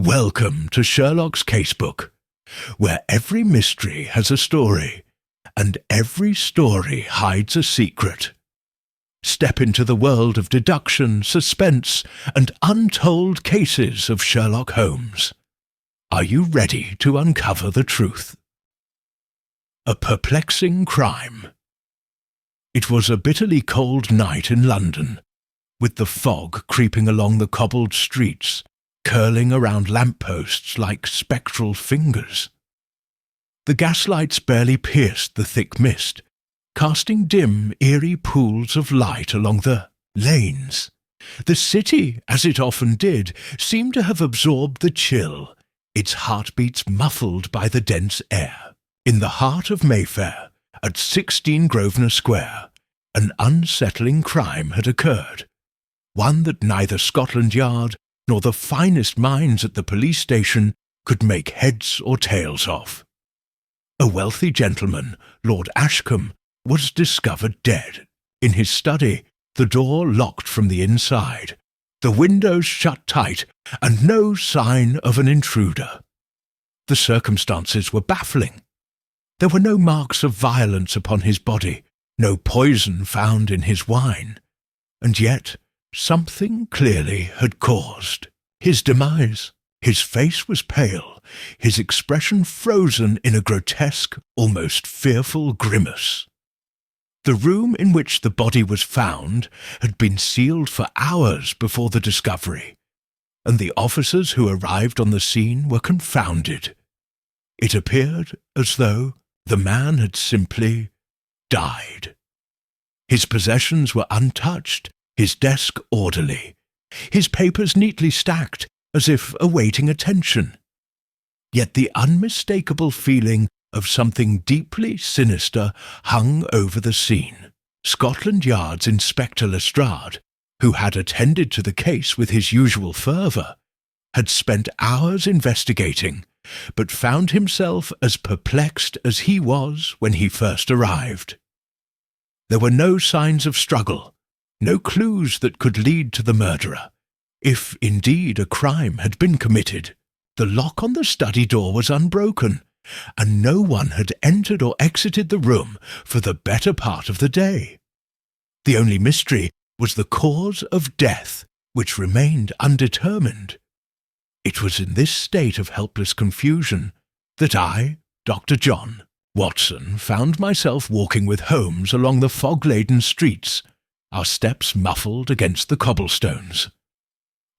Welcome to Sherlock's Casebook, where every mystery has a story, and every story hides a secret. Step into the world of deduction, suspense, and untold cases of Sherlock Holmes. Are you ready to uncover the truth? A perplexing crime. It was a bitterly cold night in London, with the fog creeping along the cobbled streets, curling around lampposts like spectral fingers. The gaslights barely pierced the thick mist, casting dim, eerie pools of light along the lanes. The city, as it often did, seemed to have absorbed the chill, its heartbeats muffled by the dense air. In the heart of Mayfair, at 16 Grosvenor Square, an unsettling crime had occurred, one that neither Scotland Yard nor the finest minds at the police station could make heads or tails of. A wealthy gentleman, Lord Ashcombe, was discovered dead. In his study, the door locked from the inside, the windows shut tight, and no sign of an intruder. The circumstances were baffling. There were no marks of violence upon his body, no poison found in his wine, and yet something clearly had caused his demise. His face was pale, his expression frozen in a grotesque, almost fearful grimace. The room in which the body was found had been sealed for hours before the discovery, and the officers who arrived on the scene were confounded. It appeared as though the man had simply died. His possessions were untouched, his desk orderly, his papers neatly stacked as if awaiting attention. Yet the unmistakable feeling of something deeply sinister hung over the scene. Scotland Yard's Inspector Lestrade, who had attended to the case with his usual fervour, had spent hours investigating, but found himself as perplexed as he was when he first arrived. There were no signs of struggle, no clues that could lead to the murderer, if indeed a crime had been committed. The lock on the study door was unbroken, and no one had entered or exited the room for the better part of the day. The only mystery was the cause of death, which remained undetermined. It was in this state of helpless confusion that I, Dr. John Watson, found myself walking with Holmes along the fog-laden streets, our steps muffled against the cobblestones.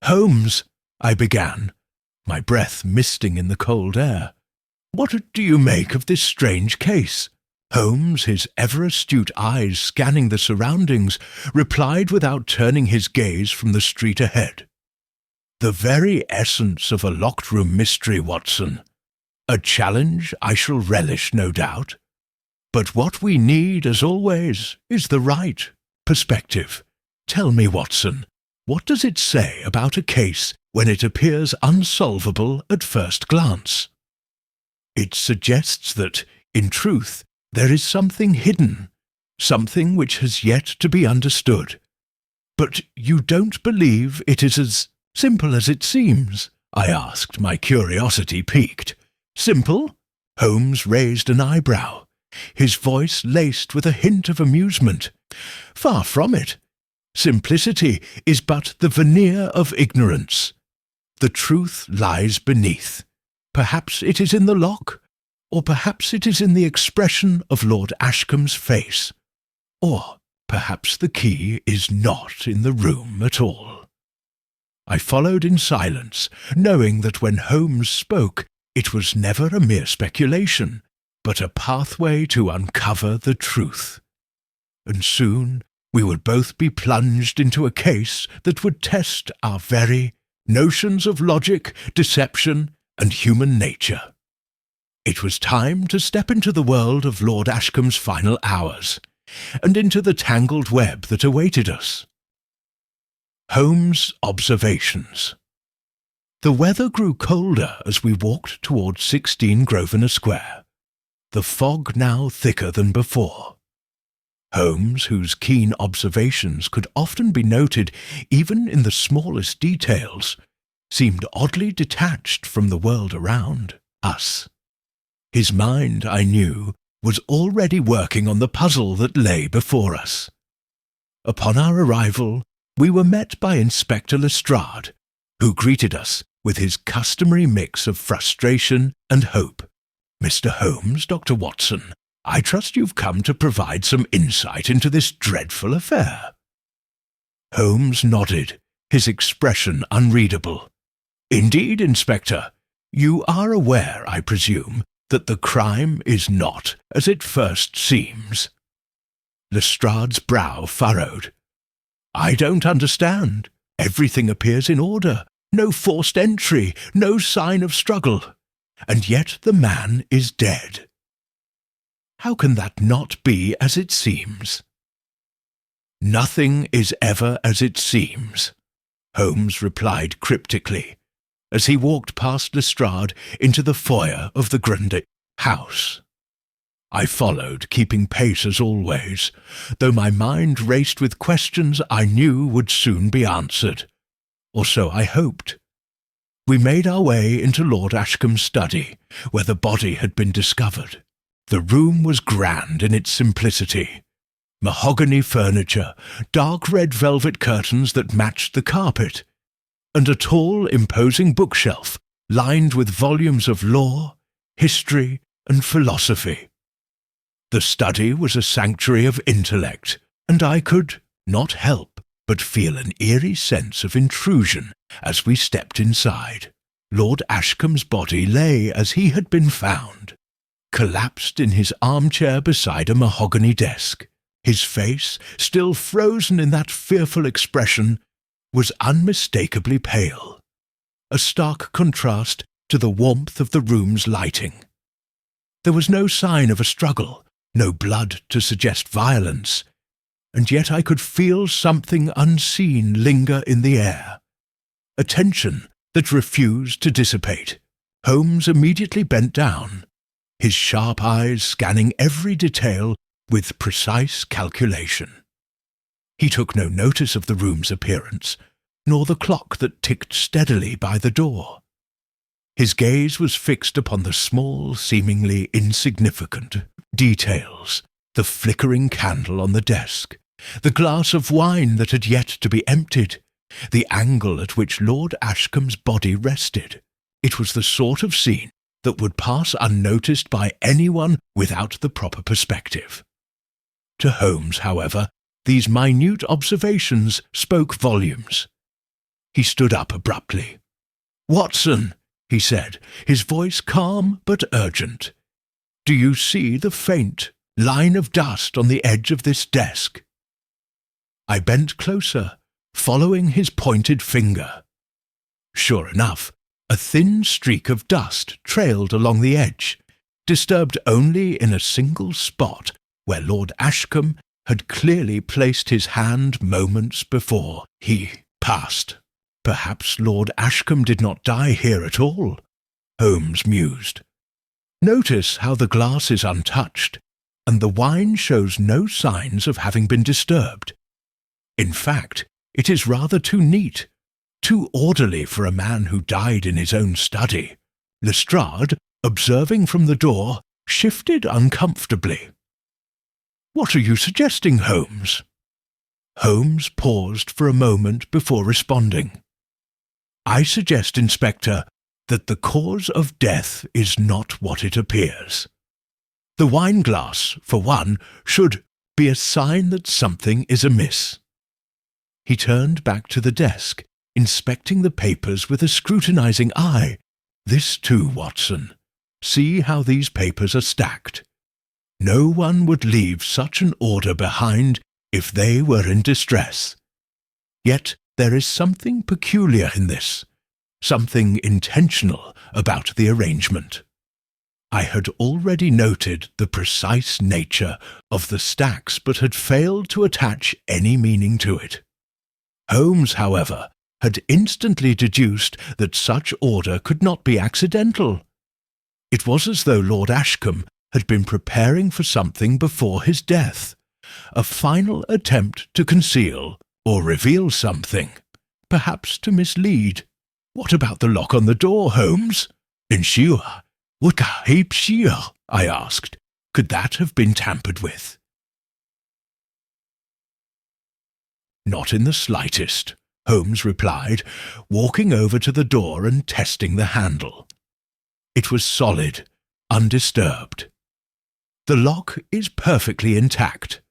"Holmes," I began, my breath misting in the cold air, "what do you make of this strange case?" Holmes, his ever-astute eyes scanning the surroundings, replied without turning his gaze from the street ahead. "The very essence of a locked-room mystery, Watson. A challenge I shall relish, no doubt. But what we need, as always, is the right perspective. Tell me, Watson, what does it say about a case when it appears unsolvable at first glance?" "It suggests that, in truth, there is something hidden, something which has yet to be understood. But you don't believe it is as simple as it seems?" I asked, my curiosity piqued. "Simple?" Holmes raised an eyebrow, his voice laced with a hint of amusement. "Far from it. Simplicity is but the veneer of ignorance. The truth lies beneath. Perhaps it is in the lock, or perhaps it is in the expression of Lord Ashcombe's face, or perhaps the key is not in the room at all." I followed in silence, knowing that when Holmes spoke, it was never a mere speculation, but a pathway to uncover the truth. And soon we would both be plunged into a case that would test our very notions of logic, deception, and human nature. It was time to step into the world of Lord Ashcombe's final hours, and into the tangled web that awaited us. Holmes' observations. The weather grew colder as we walked towards 16 Grosvenor Square, the fog now thicker than before. Holmes, whose keen observations could often be noted even in the smallest details, seemed oddly detached from the world around us. His mind, I knew, was already working on the puzzle that lay before us. Upon our arrival, we were met by Inspector Lestrade, who greeted us with his customary mix of frustration and hope. "Mr. Holmes, Dr. Watson, I trust you've come to provide some insight into this dreadful affair." Holmes nodded, his expression unreadable. "Indeed, Inspector. You are aware, I presume, that the crime is not as it first seems." Lestrade's brow furrowed. "I don't understand. Everything appears in order. No forced entry, no sign of struggle. And yet the man is dead. How can that not be as it seems?" "Nothing is ever as it seems," Holmes replied cryptically, as he walked past Lestrade into the foyer of the Grundy house. I followed, keeping pace as always, though my mind raced with questions I knew would soon be answered, or so I hoped. We made our way into Lord Ashcombe's study, where the body had been discovered. The room was grand in its simplicity. Mahogany furniture, dark red velvet curtains that matched the carpet, and a tall, imposing bookshelf lined with volumes of law, history, and philosophy. The study was a sanctuary of intellect, and I could not help but feel an eerie sense of intrusion as we stepped inside. Lord Ashcombe's body lay as he had been found, collapsed in his armchair beside a mahogany desk. His face, still frozen in that fearful expression, was unmistakably pale, a stark contrast to the warmth of the room's lighting. There was no sign of a struggle, no blood to suggest violence, and yet I could feel something unseen linger in the air, a tension that refused to dissipate. Holmes immediately bent down, his sharp eyes scanning every detail with precise calculation. He took no notice of the room's appearance, nor the clock that ticked steadily by the door. His gaze was fixed upon the small, seemingly insignificant details, the flickering candle on the desk, the glass of wine that had yet to be emptied, the angle at which Lord Ashcombe's body rested. It was the sort of scene that would pass unnoticed by anyone without the proper perspective. To Holmes, however, these minute observations spoke volumes. He stood up abruptly. "Watson," he said, his voice calm but urgent, "do you see the faint line of dust on the edge of this desk?" I bent closer, following his pointed finger. Sure enough, a thin streak of dust trailed along the edge, disturbed only in a single spot where Lord Ashcombe had clearly placed his hand moments before he passed. Perhaps Lord Ashcombe did not die here at all, Holmes mused. Notice how the glass is untouched, and the wine shows no signs of having been disturbed. In fact, it is rather too neat, too orderly for a man who died in his own study. Lestrade, observing from the door, shifted uncomfortably. "What are you suggesting, Holmes?" Holmes paused for a moment before responding. "I suggest, Inspector, that the cause of death is not what it appears. The wine glass, for one, should be a sign that something is amiss." He turned back to the desk, inspecting the papers with a scrutinizing eye. "This too, Watson. See how these papers are stacked. No one would leave such an order behind if they were in distress. Yet there is something peculiar in this, something intentional about the arrangement." I had already noted the precise nature of the stacks, but had failed to attach any meaning to it. Holmes, however, had instantly deduced that such order could not be accidental. It was as though Lord Ashcombe had been preparing for something before his death, a final attempt to conceal or reveal something, perhaps to mislead. What about the lock on the door, Holmes? Ensure. What a heap sheer, I asked. Could that have been tampered with? Not in the slightest, Holmes replied, walking over to the door and testing the handle. It was solid, undisturbed. The lock is perfectly intact.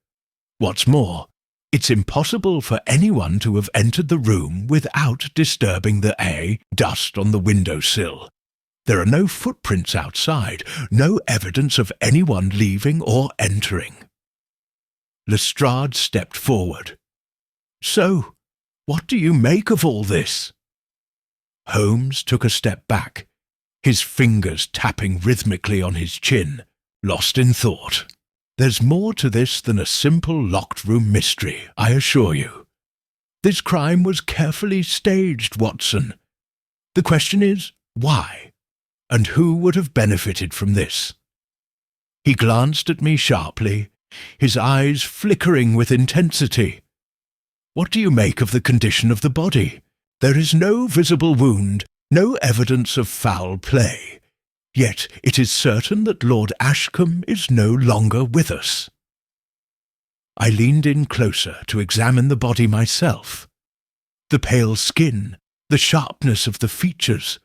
What's more, it's impossible for anyone to have entered the room without disturbing the dust on the windowsill. There are no footprints outside, no evidence of anyone leaving or entering. Lestrade stepped forward. So, what do you make of all this? Holmes took a step back, his fingers tapping rhythmically on his chin, lost in thought. There's more to this than a simple locked-room mystery, I assure you. This crime was carefully staged, Watson. The question is, why? And who would have benefited from this? He glanced at me sharply, his eyes flickering with intensity. What do you make of the condition of the body? There is no visible wound, no evidence of foul play. Yet it is certain that Lord Ashcombe is no longer with us. I leaned in closer to examine the body myself. The pale skin, the sharpness of the features,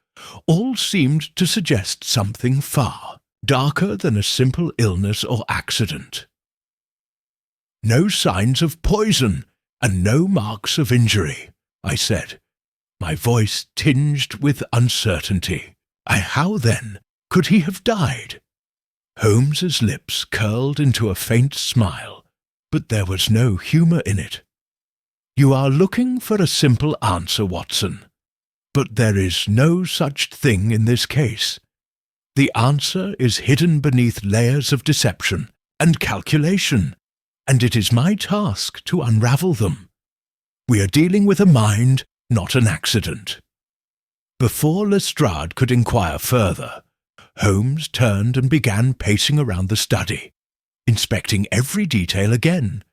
all seemed to suggest something far darker than a simple illness or accident. No signs of poison and no marks of injury, I said, my voice tinged with uncertainty. How then could he have died? Holmes's lips curled into a faint smile, but there was no humour in it. You are looking for a simple answer, Watson, but there is no such thing in this case. The answer is hidden beneath layers of deception and calculation, and it is my task to unravel them. We are dealing with a mind, not an accident. Before Lestrade could inquire further, Holmes turned and began pacing around the study, inspecting every detail again,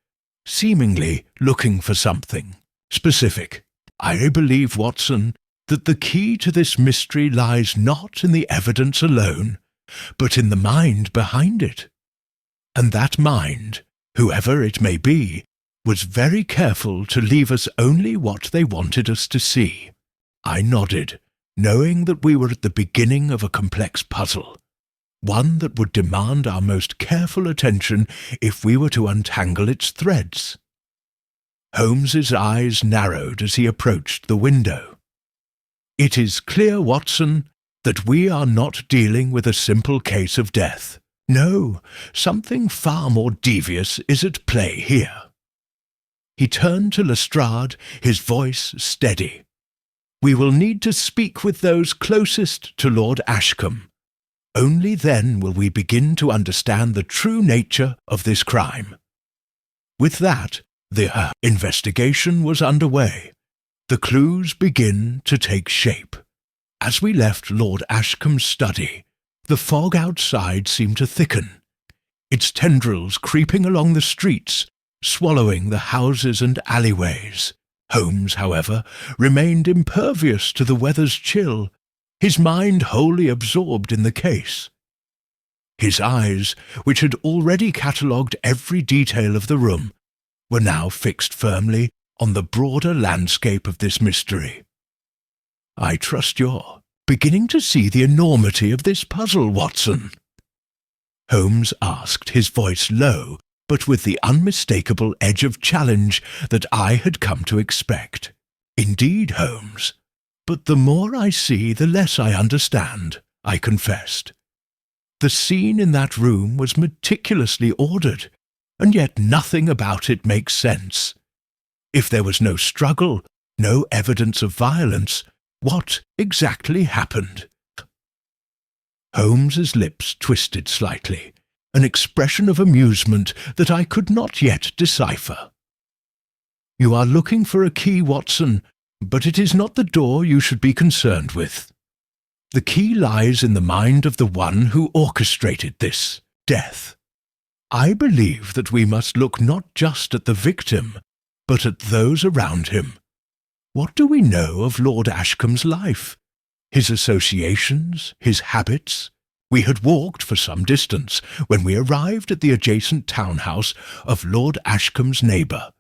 seemingly looking for something specific. I believe, Watson, that the key to this mystery lies not in the evidence alone, but in the mind behind it. And that mind, whoever it may be, was very careful to leave us only what they wanted us to see. I nodded, knowing that we were at the beginning of a complex puzzle, one that would demand our most careful attention if we were to untangle its threads. Holmes's eyes narrowed as he approached the window. It is clear, Watson, that we are not dealing with a simple case of death. No, something far more devious is at play here. He turned to Lestrade, his voice steady. We will need to speak with those closest to Lord Ashcombe. Only then will we begin to understand the true nature of this crime. With that, the investigation was underway. The clues begin to take shape. As we left Lord Ashcombe's study, the fog outside seemed to thicken, its tendrils creeping along the streets, swallowing the houses and alleyways. Holmes, however, remained impervious to the weather's chill, his mind wholly absorbed in the case. His eyes, which had already catalogued every detail of the room, were now fixed firmly on the broader landscape of this mystery. I trust you're beginning to see the enormity of this puzzle, Watson? Holmes asked, his voice low, but with the unmistakable edge of challenge that I had come to expect. Indeed, Holmes, but the more I see, the less I understand, I confessed. The scene in that room was meticulously ordered, and yet nothing about it makes sense. If there was no struggle, no evidence of violence, what exactly happened? Holmes's lips twisted slightly, an expression of amusement that I could not yet decipher. You are looking for a key, Watson, but it is not the door you should be concerned with. The key lies in the mind of the one who orchestrated this death. I believe that we must look not just at the victim, but at those around him. What do we know of Lord Ashcombe's life? His associations, his habits. We had walked for some distance when we arrived at the adjacent townhouse of Lord Ashcombe's neighbour,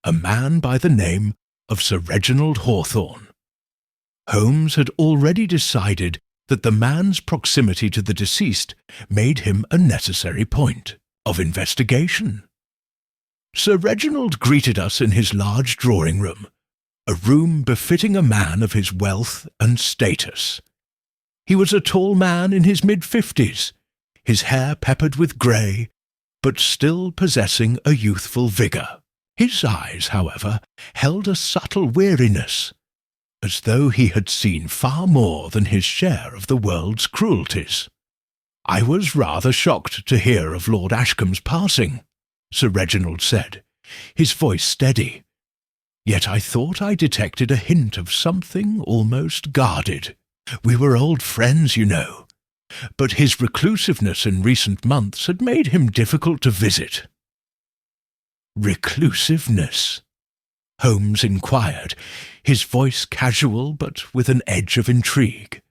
a man by the name of Sir Reginald Hawthorne. Holmes had already decided that the man's proximity to the deceased made him a necessary point of investigation. Sir Reginald greeted us in his large drawing-room, a room befitting a man of his wealth and status. He was a tall man in his mid-50s, his hair peppered with grey, but still possessing a youthful vigour. His eyes, however, held a subtle weariness, as though he had seen far more than his share of the world's cruelties. "I was rather shocked to hear of Lord Ashcombe's passing," Sir Reginald said, his voice steady. "Yet I thought I detected a hint of something almost guarded. We were old friends, you know, but his reclusiveness in recent months had made him difficult to visit." "Reclusiveness?" Holmes inquired, his voice casual but with an edge of intrigue.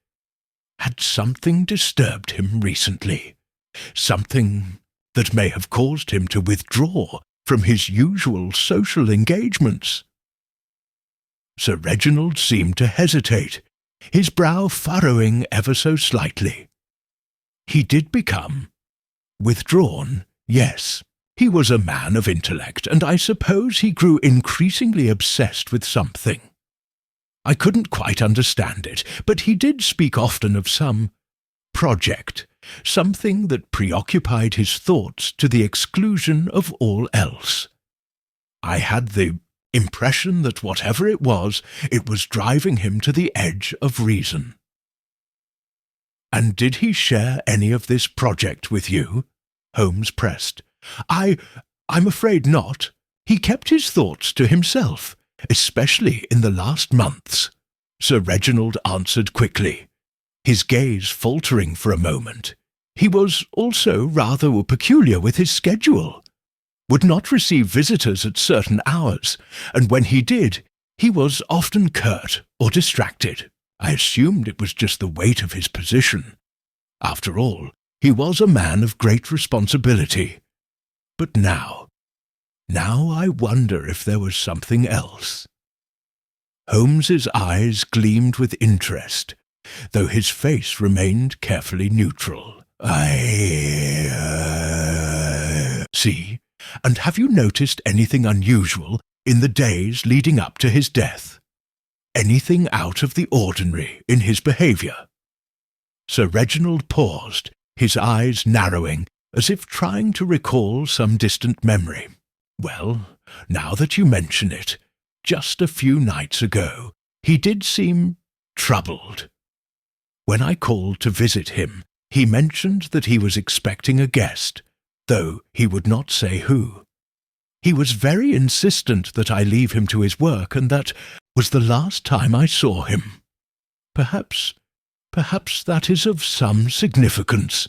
Had something disturbed him recently? Something that may have caused him to withdraw from his usual social engagements? Sir Reginald seemed to hesitate, his brow furrowing ever so slightly. He did become withdrawn, yes. He was a man of intellect, and I suppose he grew increasingly obsessed with something. I couldn't quite understand it, but he did speak often of some project, something that preoccupied his thoughts to the exclusion of all else. I had the impression that whatever it was driving him to the edge of reason. "And did he share any of this project with you?" Holmes pressed. I'm afraid not. He kept his thoughts to himself, especially in the last months," Sir Reginald answered quickly, his gaze faltering for a moment. He was also rather peculiar with his schedule, would not receive visitors at certain hours, and when he did, he was often curt or distracted. I assumed it was just the weight of his position. After all, he was a man of great responsibility. But now I wonder if there was something else. Holmes's eyes gleamed with interest, though his face remained carefully neutral. See, and have you noticed anything unusual in the days leading up to his death? Anything out of the ordinary in his behaviour?" Sir Reginald paused, his eyes narrowing, as if trying to recall some distant memory. "Well, now that you mention it, just a few nights ago, he did seem troubled. When I called to visit him, he mentioned that he was expecting a guest, though he would not say who. He was very insistent that I leave him to his work, and that was the last time I saw him. Perhaps that is of some significance.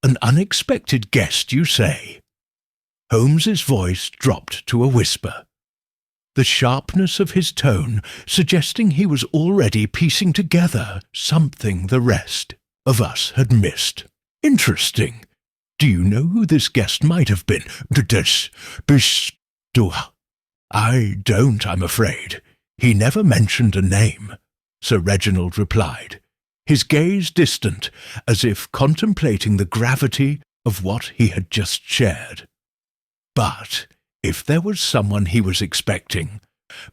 An unexpected guest, you say?" Holmes's voice dropped to a whisper, the sharpness of his tone suggesting he was already piecing together something the rest of us had missed. "Interesting. Do you know who this guest might have been?" "I don't, I'm afraid. He never mentioned a name," Sir Reginald replied, his gaze distant, as if contemplating the gravity of what he had just shared. "But if there was someone he was expecting,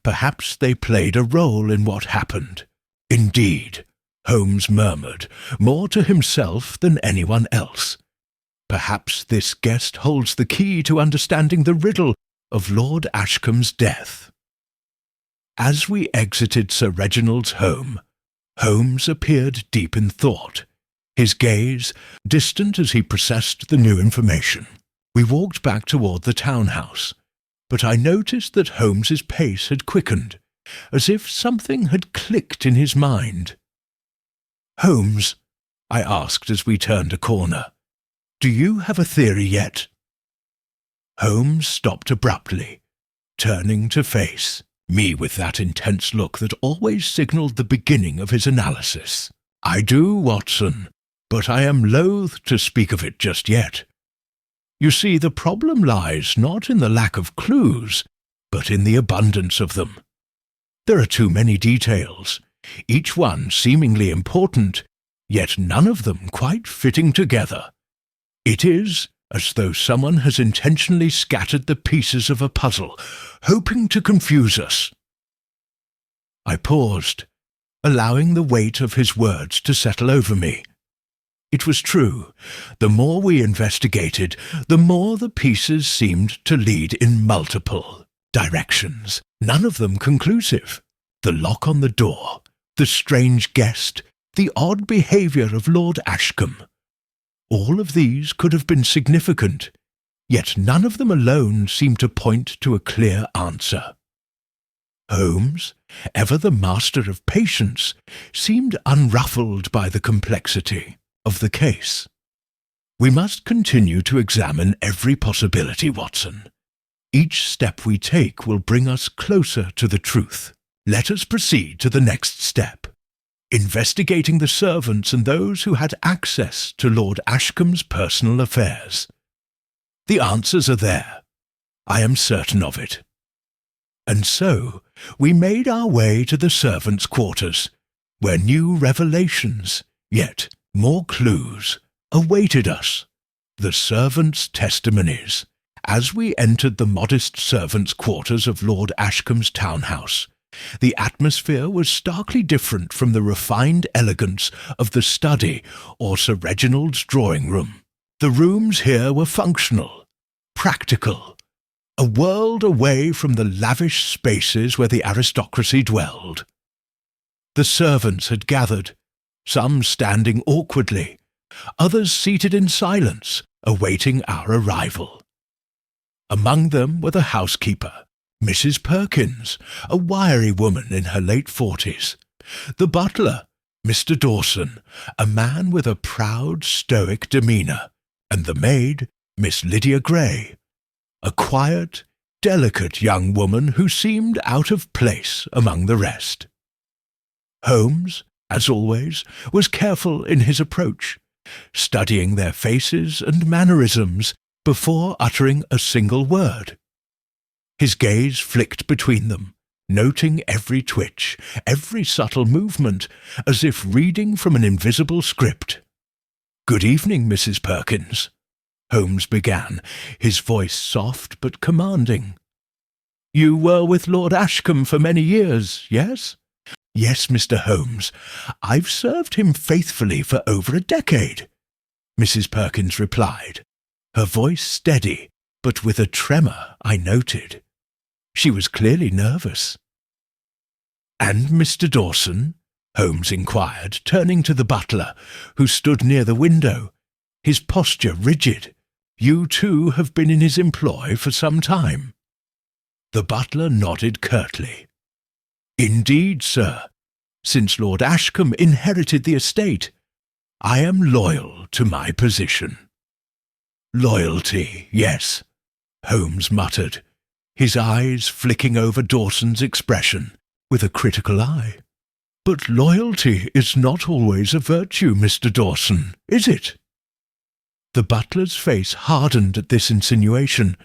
perhaps they played a role in what happened." "Indeed," Holmes murmured, more to himself than anyone else. "Perhaps this guest holds the key to understanding the riddle of Lord Ashcombe's death." As we exited Sir Reginald's home, Holmes appeared deep in thought, his gaze distant as he processed the new information. We walked back toward the townhouse, but I noticed that Holmes's pace had quickened, as if something had clicked in his mind. "Holmes," I asked as we turned a corner, "do you have a theory yet?" Holmes stopped abruptly, turning to face me with that intense look that always signalled the beginning of his analysis. "I do, Watson, but I am loath to speak of it just yet. You see, the problem lies not in the lack of clues, but in the abundance of them. There are too many details, each one seemingly important, yet none of them quite fitting together. It is as though someone has intentionally scattered the pieces of a puzzle, hoping to confuse us." I paused, allowing the weight of his words to settle over me. It was true. The more we investigated, the more the pieces seemed to lead in multiple directions, none of them conclusive. The lock on the door, the strange guest, the odd behaviour of Lord Ashcombe. All of these could have been significant, yet none of them alone seemed to point to a clear answer. Holmes, ever the master of patience, seemed unruffled by the complexity of the case. "We must continue to examine every possibility, Watson. Each step we take will bring us closer to the truth. Let us proceed to the next step, investigating the servants and those who had access to Lord Ashcombe's personal affairs. The answers are there. I am certain of it." And so we made our way to the servants' quarters, where new revelations, yet more clues, awaited us. The servants' testimonies. As we entered the modest servants' quarters of Lord Ashcombe's townhouse, the atmosphere was starkly different from the refined elegance of the study or Sir Reginald's drawing-room. The rooms here were functional, practical, a world away from the lavish spaces where the aristocracy dwelled. The servants had gathered, some standing awkwardly, others seated in silence, awaiting our arrival. Among them were the housekeeper, Mrs. Perkins, a wiry woman in her late 40s, the butler, Mr. Dawson, a man with a proud, stoic demeanour, and the maid, Miss Lydia Gray, a quiet, delicate young woman who seemed out of place among the rest. Holmes, as always, was careful in his approach, studying their faces and mannerisms before uttering a single word. His gaze flicked between them, noting every twitch, every subtle movement, as if reading from an invisible script. "Good evening, Mrs. Perkins," Holmes began, his voice soft but commanding. "You were with Lord Ashcombe for many years, yes?" "Yes, Mr. Holmes. I've served him faithfully for over a decade," Mrs. Perkins replied, her voice steady, but with a tremor I noted. She was clearly nervous. "And Mr. Dawson?" Holmes inquired, turning to the butler, who stood near the window, his posture rigid. "You too have been in his employ for some time?" The butler nodded curtly. "Indeed, sir. Since Lord Ashcombe inherited the estate, I am loyal to my position." "Loyalty, yes," Holmes muttered, his eyes flicking over Dawson's expression with a critical eye. "But loyalty is not always a virtue, Mr. Dawson, is it?" The butler's face hardened at this insinuation,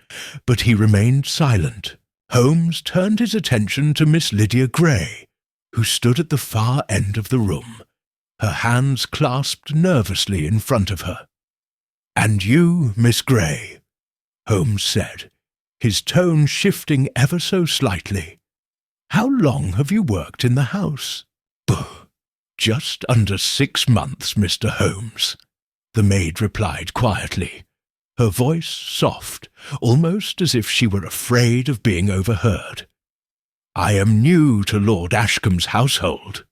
but he remained silent. Holmes turned his attention to Miss Lydia Gray, who stood at the far end of the room, her hands clasped nervously in front of her. "And you, Miss Gray," Holmes said, his tone shifting ever so slightly. "How long have you worked in the house?" "Just under 6 months, Mr. Holmes," the maid replied quietly, her voice soft, almost as if she were afraid of being overheard. "I am new to Lord Ashcombe's household."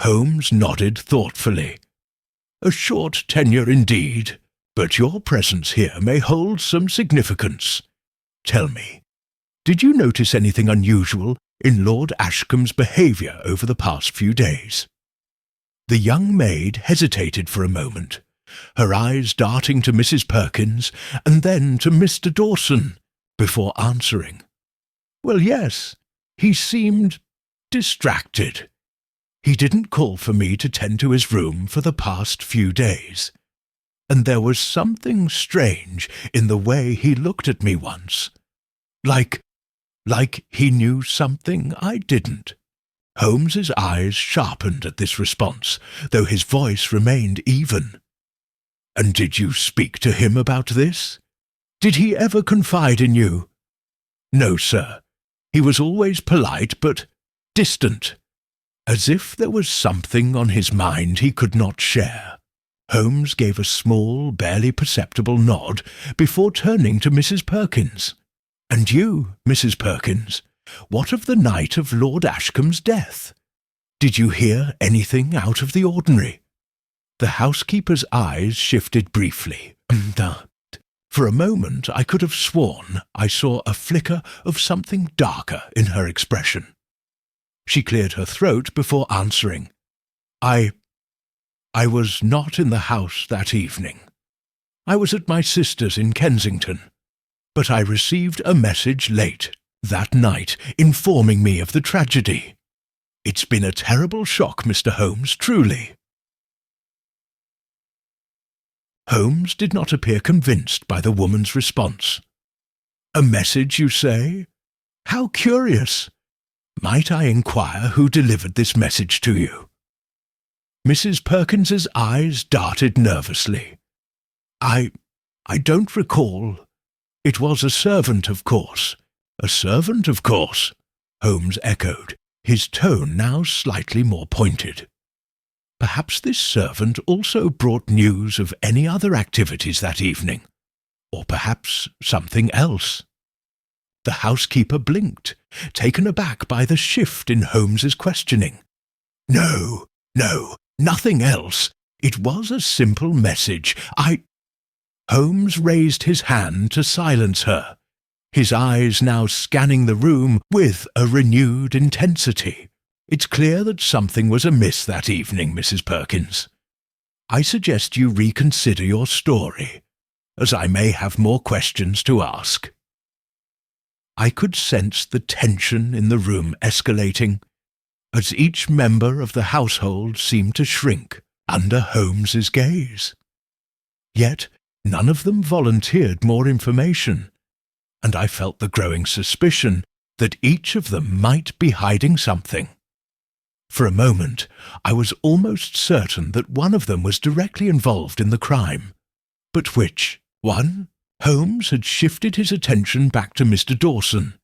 Holmes nodded thoughtfully. "A short tenure indeed, but your presence here may hold some significance. Tell me, did you notice anything unusual in Lord Ashcombe's behaviour over the past few days?" The young maid hesitated for a moment, her eyes darting to Mrs. Perkins and then to Mr. Dawson, before answering. "Well, yes, He seemed distracted. He didn't call for me to tend to his room for the past few days, and there was something strange in the way he looked at me once, like he knew something I didn't. Holmes's eyes sharpened at this response, though his voice remained even. "And did you speak to him about this? Did he ever confide in you?" "No, sir. He was always polite, but distant, as if there was something on his mind he could not share." Holmes gave a small, barely perceptible nod before turning to Mrs. Perkins. "And you, Mrs. Perkins, what of the night of Lord Ashcombe's death? Did you hear anything out of the ordinary?" The housekeeper's eyes shifted briefly. For a moment I could have sworn I saw a flicker of something darker in her expression. She cleared her throat before answering. I was not in the house that evening. I was at my sister's in Kensington, but I received a message late that night informing me of the tragedy. It's been a terrible shock, Mr. Holmes, truly." Holmes did not appear convinced by the woman's response. "A message, you say? How curious! Might I inquire who delivered this message to you?" Mrs. Perkins's eyes darted nervously. I don't recall. It was a servant, of course." "A servant, of course," Holmes echoed, his tone now slightly more pointed. Perhaps this servant also brought news of any other activities that evening, or perhaps something else. The housekeeper blinked, taken aback by the shift in Holmes's questioning. No, nothing else. It was a simple message. Holmes raised his hand to silence her, his eyes now scanning the room with a renewed intensity. "It's clear that something was amiss that evening, Mrs. Perkins. I suggest you reconsider your story, as I may have more questions to ask." I could sense the tension in the room escalating, as each member of the household seemed to shrink under Holmes's gaze. Yet none of them volunteered more information, and I felt the growing suspicion that each of them might be hiding something. For a moment, I was almost certain that one of them was directly involved in the crime. But which one? Holmes had shifted his attention back to Mr. Dawson,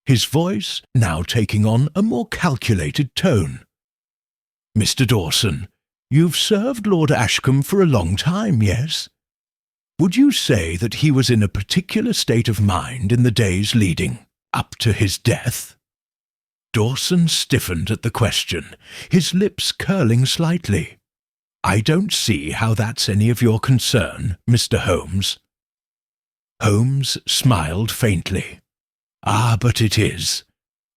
his voice now taking on a more calculated tone. "Mr. Dawson, you've served Lord Ashcombe for a long time, yes? Would you say that he was in a particular state of mind in the days leading up to his death?" Dawson stiffened at the question, his lips curling slightly. "I don't see how that's any of your concern, Mr. Holmes." Holmes smiled faintly. But it is.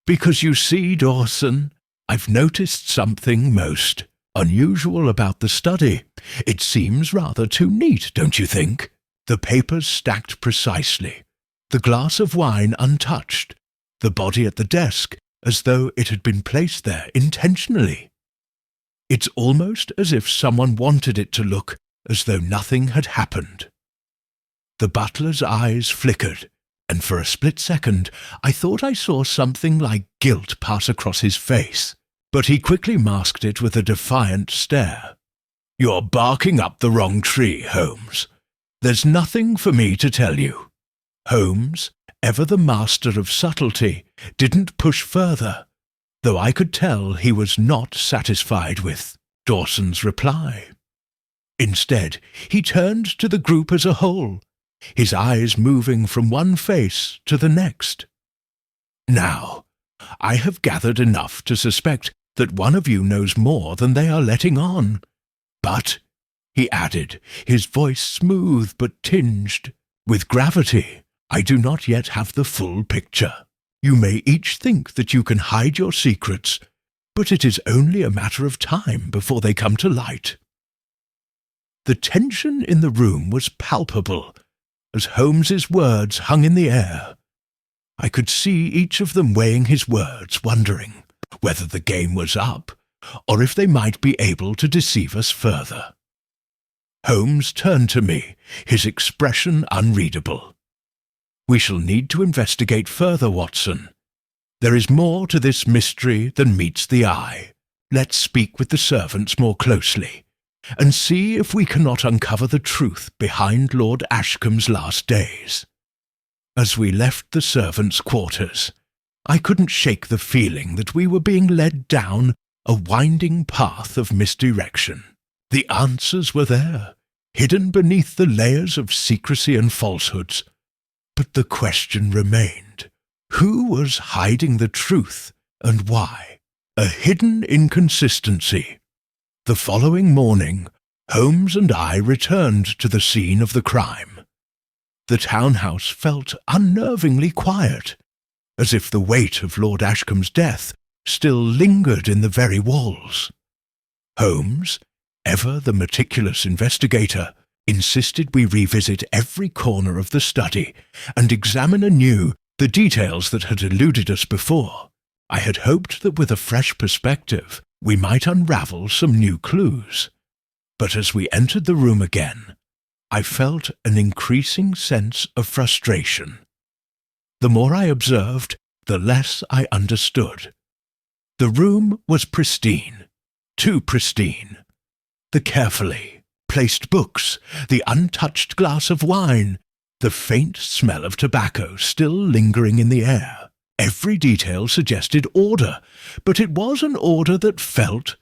Because you see, Dawson, I've noticed something most unusual about the study. It seems rather too neat, don't you think? The papers stacked precisely, the glass of wine untouched, the body at the desk as though it had been placed there intentionally. It's almost as if someone wanted it to look as though nothing had happened. The butler's eyes flickered, and for a split second I thought I saw something like guilt pass across his face, but he quickly masked it with a defiant stare. "You're barking up the wrong tree, Holmes. There's nothing for me to tell you." Holmes, ever the master of subtlety, didn't push further, though I could tell he was not satisfied with Dawson's reply. Instead, he turned to the group as a whole, his eyes moving from one face to the next. "Now, I have gathered enough to suspect that one of you knows more than they are letting on. But," he added, his voice smooth but tinged with gravity, "I do not yet have the full picture. You may each think that you can hide your secrets, but it is only a matter of time before they come to light." The tension in the room was palpable, as Holmes's words hung in the air. I could see each of them weighing his words, wondering whether the game was up, or if they might be able to deceive us further. Holmes turned to me, his expression unreadable. "We shall need to investigate further, Watson. There is more to this mystery than meets the eye. Let's speak with the servants more closely, and see if we cannot uncover the truth behind Lord Ashcombe's last days." As we left the servants' quarters, I couldn't shake the feeling that we were being led down a winding path of misdirection. The answers were there, hidden beneath the layers of secrecy and falsehoods, but the question remained: who was hiding the truth, and why? A hidden inconsistency. The following morning, Holmes and I returned to the scene of the crime. The townhouse felt unnervingly quiet, as if the weight of Lord Ashcombe's death still lingered in the very walls. Holmes, ever the meticulous investigator, insisted we revisit every corner of the study and examine anew the details that had eluded us before. I had hoped that with a fresh perspective we might unravel some new clues. But as we entered the room again, I felt an increasing sense of frustration. The more I observed, the less I understood. The room was pristine, too pristine. The carefully placed books, the untouched glass of wine, the faint smell of tobacco still lingering in the air. Every detail suggested order, but it was an order that felt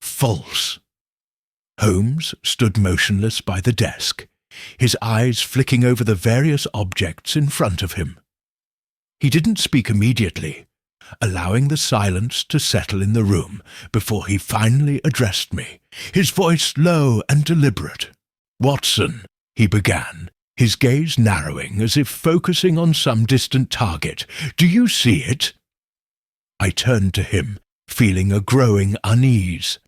false. Holmes stood motionless by the desk, his eyes flicking over the various objects in front of him. He didn't speak immediately, allowing the silence to settle in the room before he finally addressed me, his voice low and deliberate. "Watson," he began, his gaze narrowing as if focusing on some distant target. "Do you see it?" I turned to him, feeling a growing unease.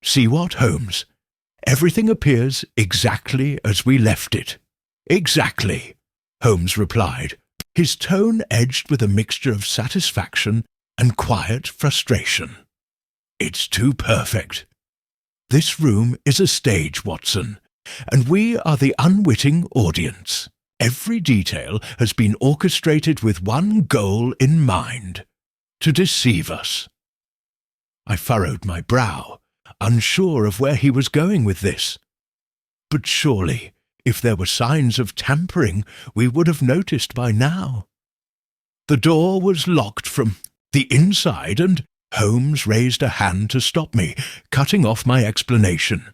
"See what, Holmes? Everything appears exactly as we left it." "Exactly," Holmes replied, his tone edged with a mixture of satisfaction and quiet frustration. "It's too perfect. This room is a stage, Watson, and we are the unwitting audience. Every detail has been orchestrated with one goal in mind: to deceive us." I furrowed my brow, unsure of where he was going with this. But surely, if there were signs of tampering, we would have noticed by now. The door was locked from the inside, and Holmes raised a hand to stop me, cutting off my explanation.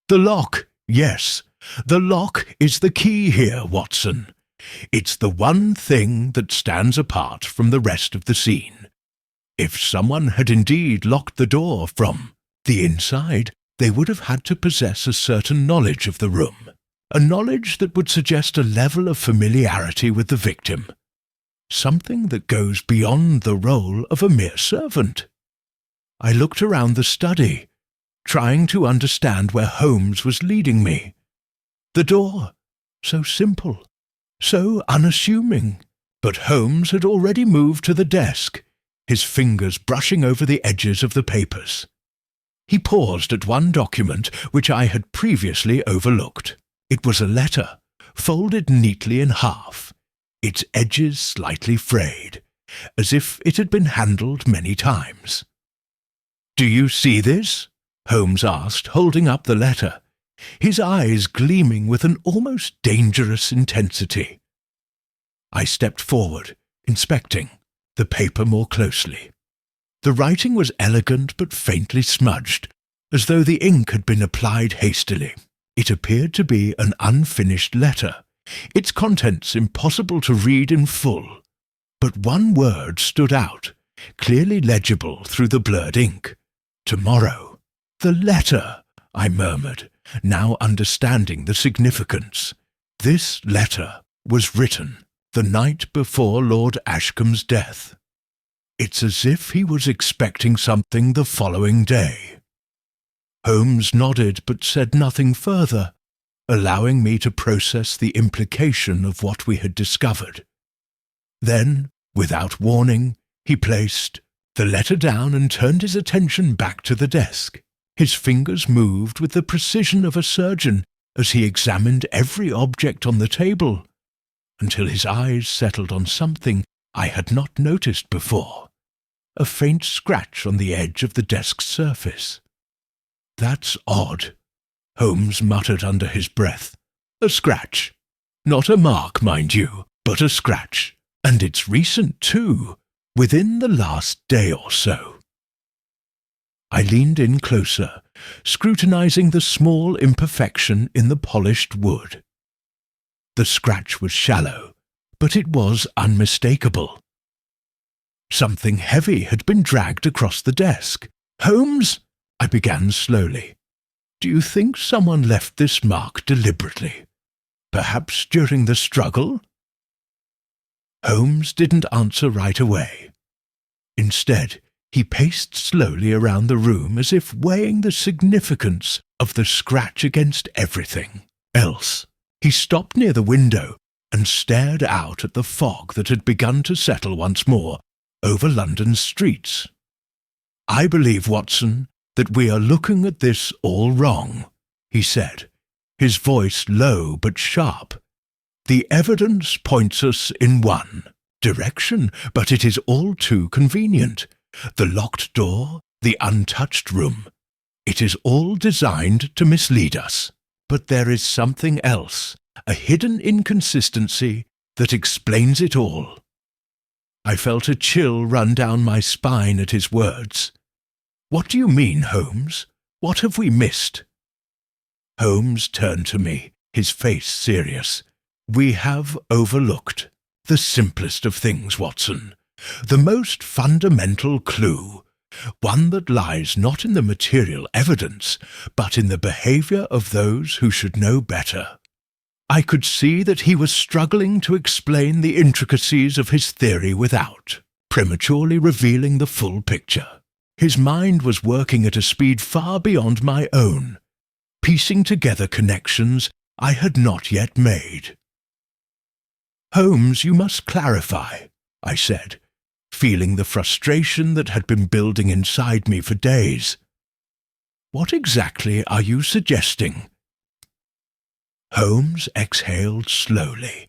"The lock, yes, the lock is the key here, Watson. It's the one thing that stands apart from the rest of the scene. If someone had indeed locked the door from the inside, they would have had to possess a certain knowledge of the room, a knowledge that would suggest a level of familiarity with the victim, something that goes beyond the role of a mere servant." I looked around the study, trying to understand where Holmes was leading me. The door, so simple, so unassuming. But Holmes had already moved to the desk, his fingers brushing over the edges of the papers. He paused at one document which I had previously overlooked. It was a letter, folded neatly in half, its edges slightly frayed, as if it had been handled many times. "Do you see this?" Holmes asked, holding up the letter, his eyes gleaming with an almost dangerous intensity. I stepped forward, inspecting the paper more closely. The writing was elegant but faintly smudged, as though the ink had been applied hastily. It appeared to be an unfinished letter, its contents impossible to read in full. But one word stood out, clearly legible through the blurred ink. "Tomorrow." "The letter," I murmured, now understanding the significance. This letter was written the night before Lord Ashcombe's death. It's as if he was expecting something the following day. Holmes nodded but said nothing further, allowing me to process the implication of what we had discovered. Then, without warning, he placed the letter down and turned his attention back to the desk. His fingers moved with the precision of a surgeon as he examined every object on the table, until his eyes settled on something I had not noticed before, a faint scratch on the edge of the desk's surface. "That's odd," Holmes muttered under his breath. "A scratch. Not a mark, mind you, but a scratch. And it's recent, too, within the last day or so." I leaned in closer, scrutinizing the small imperfection in the polished wood. The scratch was shallow, but it was unmistakable. Something heavy had been dragged across the desk. "Holmes," I began slowly, "do you think someone left this mark deliberately? Perhaps during the struggle?" Holmes didn't answer right away. Instead, he paced slowly around the room as if weighing the significance of the scratch against everything else. He stopped near the window and stared out at the fog that had begun to settle once more over London's streets. "I believe, Watson, that we are looking at this all wrong," he said, his voice low but sharp. "The evidence points us in one direction, but it is all too convenient. The locked door, the untouched room. It is all designed to mislead us. But there is something else, a hidden inconsistency that explains it all." I felt a chill run down my spine at his words. "What do you mean, Holmes? What have we missed?" Holmes turned to me, his face serious. "We have overlooked the simplest of things, Watson. The most fundamental clue, one that lies not in the material evidence, but in the behaviour of those who should know better." I could see that he was struggling to explain the intricacies of his theory without prematurely revealing the full picture. His mind was working at a speed far beyond my own, piecing together connections I had not yet made. "Holmes, you must clarify," I said, feeling the frustration that had been building inside me for days. "What exactly are you suggesting?" Holmes exhaled slowly,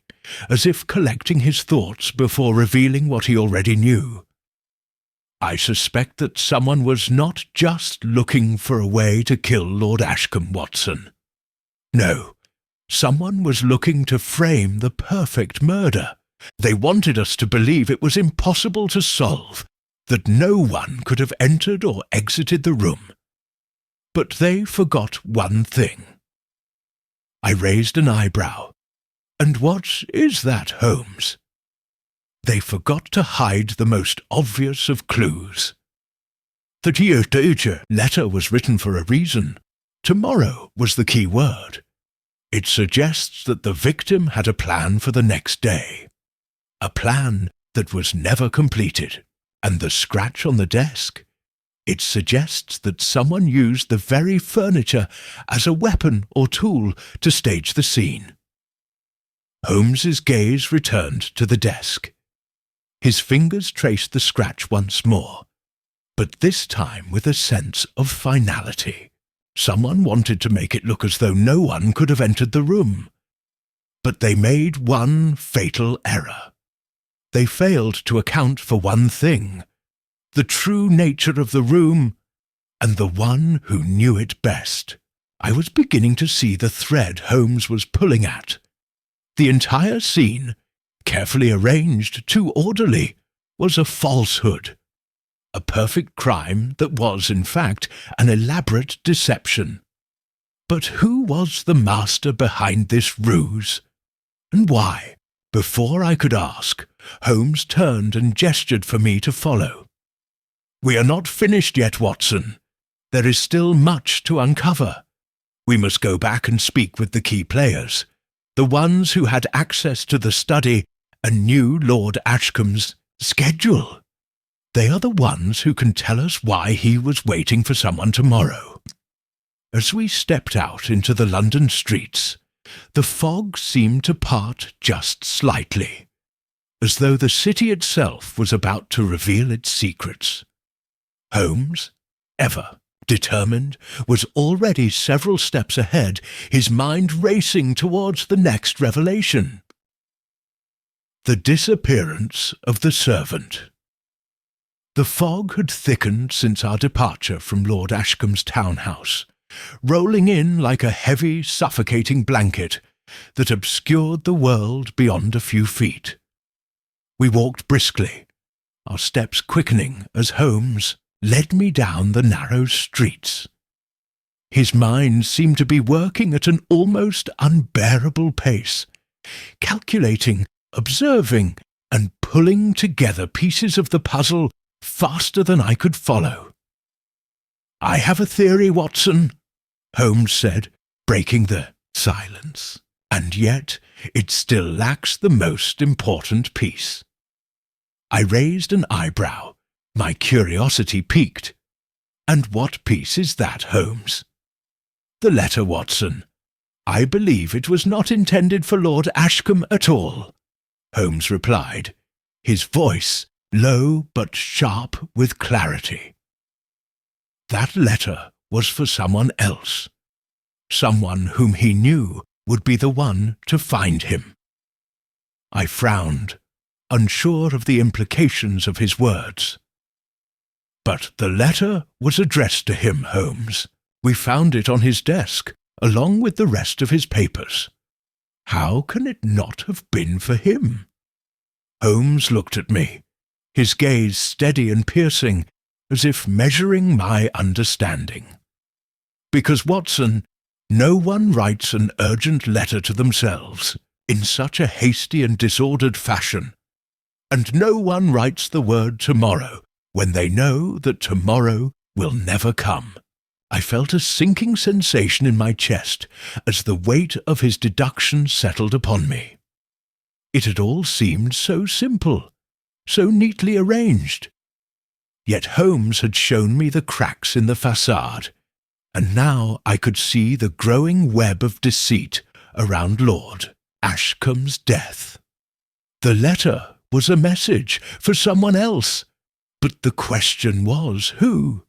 as if collecting his thoughts before revealing what he already knew. "I suspect that someone was not just looking for a way to kill Lord Ashcombe, Watson. No, someone was looking to frame the perfect murder. They wanted us to believe it was impossible to solve, that no one could have entered or exited the room. But they forgot one thing." I raised an eyebrow. "And what is that, Holmes?" "They forgot to hide the most obvious of clues. The deduction letter was written for a reason. Tomorrow was the key word. It suggests that the victim had a plan for the next day. A plan that was never completed. And the scratch on the desk? It suggests that someone used the very furniture as a weapon or tool to stage the scene." Holmes's gaze returned to the desk. His fingers traced the scratch once more, but this time with a sense of finality. Someone wanted to make it look as though no one could have entered the room. But they made one fatal error. They failed to account for one thing, the true nature of the room, and the one who knew it best. I was beginning to see the thread Holmes was pulling at. The entire scene, carefully arranged, too orderly, was a falsehood. A perfect crime that was, in fact, an elaborate deception. But who was the master behind this ruse? And why? Before I could ask, Holmes turned and gestured for me to follow. "We are not finished yet, Watson. There is still much to uncover. We must go back and speak with the key players, the ones who had access to the study and knew Lord Ashcombe's schedule. They are the ones who can tell us why he was waiting for someone tomorrow." As we stepped out into the London streets, the fog seemed to part just slightly. as though the city itself was about to reveal its secrets. Holmes, ever determined, was already several steps ahead, his mind racing towards the next revelation. The disappearance of the servant. The fog had thickened since our departure from Lord Ashcombe's townhouse, rolling in like a heavy, suffocating blanket that obscured the world beyond a few feet. We walked briskly, our steps quickening as Holmes led me down the narrow streets. His mind seemed to be working at an almost unbearable pace, calculating, observing, and pulling together pieces of the puzzle faster than I could follow. "I have a theory, Watson," Holmes said, breaking the silence, "and yet it still lacks the most important piece." I raised an eyebrow, my curiosity piqued. "And what piece is that, Holmes?" "The letter, Watson. I believe it was not intended for Lord Ashcombe at all," Holmes replied, his voice low but sharp with clarity. That letter was for someone else, someone whom he knew would be the one to find him. I frowned, unsure of the implications of his words. "But the letter was addressed to him, Holmes. We found it on his desk, along with the rest of his papers. How can it not have been for him?" Holmes looked at me, his gaze steady and piercing, as if measuring my understanding. "Because, Watson, no one writes an urgent letter to themselves in such a hasty and disordered fashion, and no one writes the word tomorrow when they know that tomorrow will never come." I felt a sinking sensation in my chest as the weight of his deduction settled upon me. It had all seemed so simple, so neatly arranged. Yet Holmes had shown me the cracks in the facade, and now I could see the growing web of deceit around Lord Ashcombe's death. The letter was a message for someone else, but the question was who?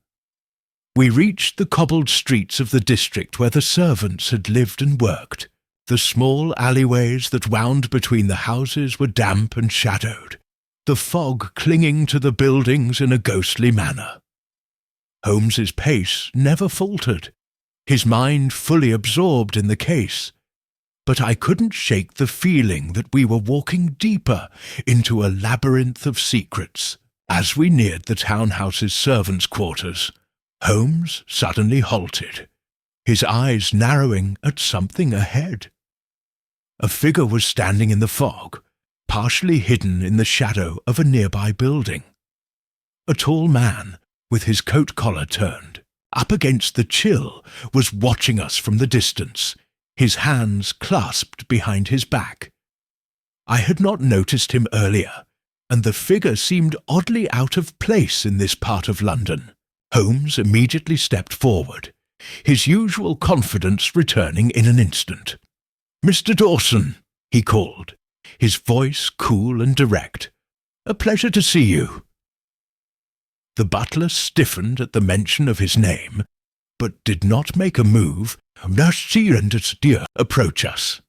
We reached the cobbled streets of the district where the servants had lived and worked. The small alleyways that wound between the houses were damp and shadowed, the fog clinging to the buildings in a ghostly manner. Holmes's pace never faltered, his mind fully absorbed in the case, but I couldn't shake the feeling that we were walking deeper into a labyrinth of secrets. As we neared the townhouse's servants' quarters, Holmes suddenly halted, his eyes narrowing at something ahead. A figure was standing in the fog, partially hidden in the shadow of a nearby building. A tall man, with his coat collar turned, up against the chill, was watching us from the distance, his hands clasped behind his back. I had not noticed him earlier, and the figure seemed oddly out of place in this part of London. Holmes immediately stepped forward, his usual confidence returning in an instant. "Mr. Dawson," he called, his voice cool and direct. "A pleasure to see you." The butler stiffened at the mention of his name, but did not make a move to approach us.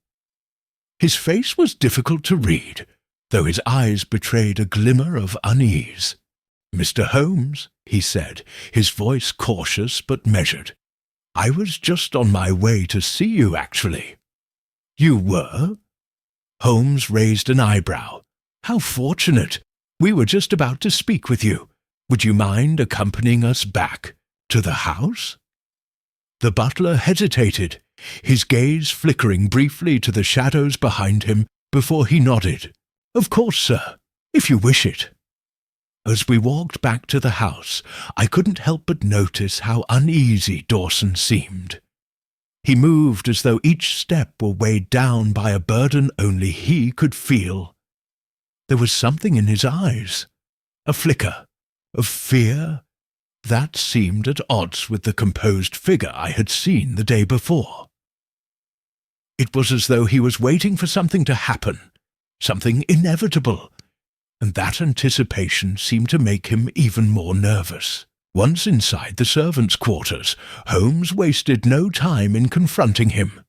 His face was difficult to read, though his eyes betrayed a glimmer of unease. "Mr. Holmes," he said, his voice cautious but measured, "I was just on my way to see you, actually." "You were?" Holmes raised an eyebrow. "How fortunate! We were just about to speak with you. Would you mind accompanying us back to the house?" The butler hesitated, his gaze flickering briefly to the shadows behind him before he nodded. "Of course, sir, if you wish it." As we walked back to the house, I couldn't help but notice how uneasy Dawson seemed. He moved as though each step were weighed down by a burden only he could feel. There was something in his eyes, a flicker of fear, that seemed at odds with the composed figure I had seen the day before. It was as though he was waiting for something to happen, something inevitable, and that anticipation seemed to make him even more nervous. Once inside the servants' quarters, Holmes wasted no time in confronting him.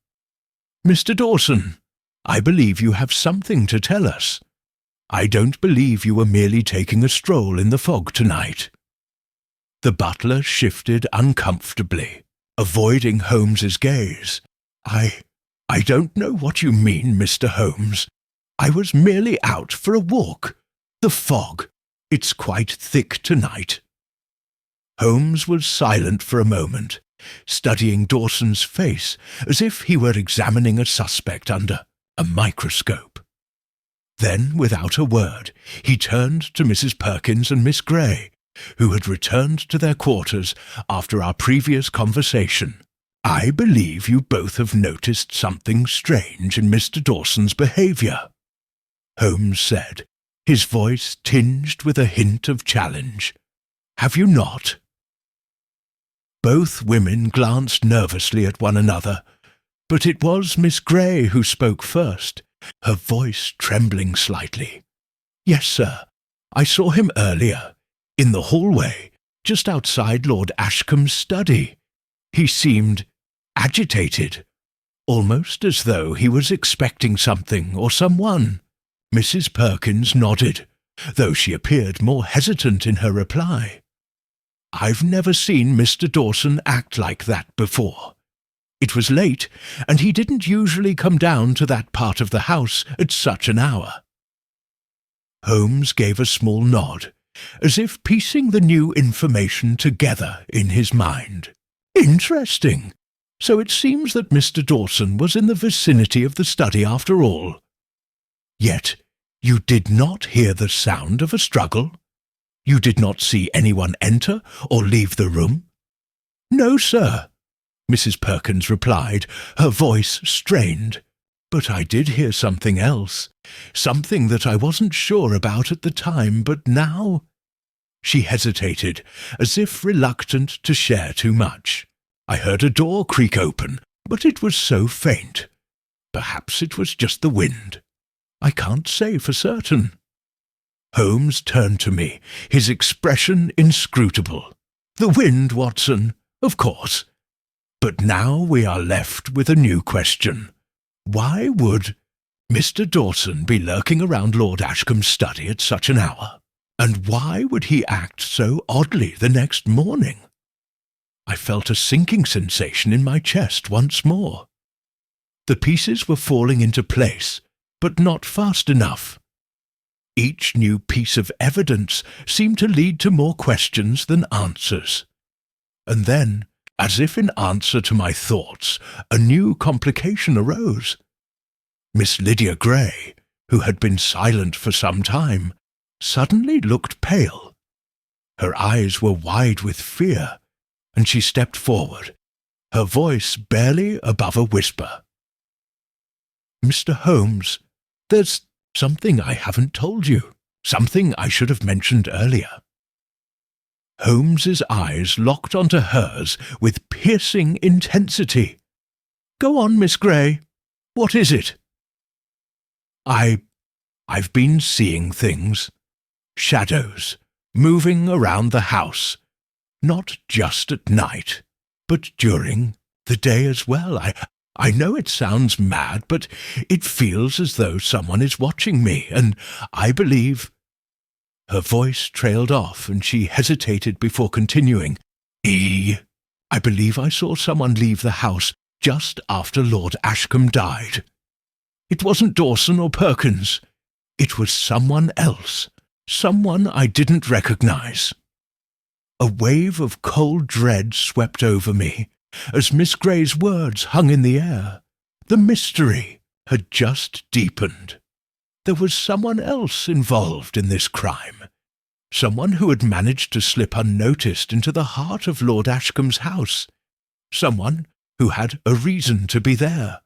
"Mr. Dawson, I believe you have something to tell us. I don't believe you were merely taking a stroll in the fog tonight." The butler shifted uncomfortably, avoiding Holmes's gaze. I don't know what you mean, Mr. Holmes. I was merely out for a walk. The fog. It's quite thick tonight." Holmes was silent for a moment, studying Dawson's face as if he were examining a suspect under a microscope. Then, without a word, he turned to Mrs. Perkins and Miss Grey, who had returned to their quarters after our previous conversation. "I believe you both have noticed something strange in Mr. Dawson's behaviour," Holmes said, his voice tinged with a hint of challenge. "Have you not?" Both women glanced nervously at one another, but it was Miss Grey who spoke first, her voice trembling slightly. "Yes, sir. I saw him earlier, in the hallway, just outside Lord Ashcombe's study. He seemed agitated, almost as though he was expecting something or someone." Mrs. Perkins nodded, though she appeared more hesitant in her reply. "I've never seen Mr. Dawson act like that before. It was late, and he didn't usually come down to that part of the house at such an hour." Holmes gave a small nod, as if piecing the new information together in his mind. "Interesting. So it seems that Mr. Dawson was in the vicinity of the study after all. Yet you did not hear the sound of a struggle? You did not see anyone enter or leave the room?" "No, sir," Mrs. Perkins replied, her voice strained. "But I did hear something else, something that I wasn't sure about at the time, but now—" She hesitated, as if reluctant to share too much. "I heard a door creak open, but it was so faint. Perhaps it was just the wind. I can't say for certain." Holmes turned to me, his expression inscrutable. "The wind, Watson, of course. But now we are left with a new question. Why would Mr. Dawson be lurking around Lord Ashcombe's study at such an hour? And why would he act so oddly the next morning?" I felt a sinking sensation in my chest once more. The pieces were falling into place, but not fast enough. Each new piece of evidence seemed to lead to more questions than answers. And then, as if in answer to my thoughts, a new complication arose. Miss Lydia Grey, who had been silent for some time, suddenly looked pale. Her eyes were wide with fear, and she stepped forward, her voice barely above a whisper. "Mr. Holmes, there's something I haven't told you, something I should have mentioned earlier." Holmes's eyes locked onto hers with piercing intensity. "Go on, Miss Grey. What is it?" I've been seeing things. Shadows, moving around the house. Not just at night, but during the day as well. I know it sounds mad, but it feels as though someone is watching me, and I believe—" Her voice trailed off, and she hesitated before continuing. I believe I saw someone leave the house just after Lord Ashcombe died. It wasn't Dawson or Perkins. It was someone else, someone I didn't recognize." A wave of cold dread swept over me as Miss Grey's words hung in the air. The mystery had just deepened. There was someone else involved in this crime, someone who had managed to slip unnoticed into the heart of Lord Ashcombe's house, someone who had a reason to be there.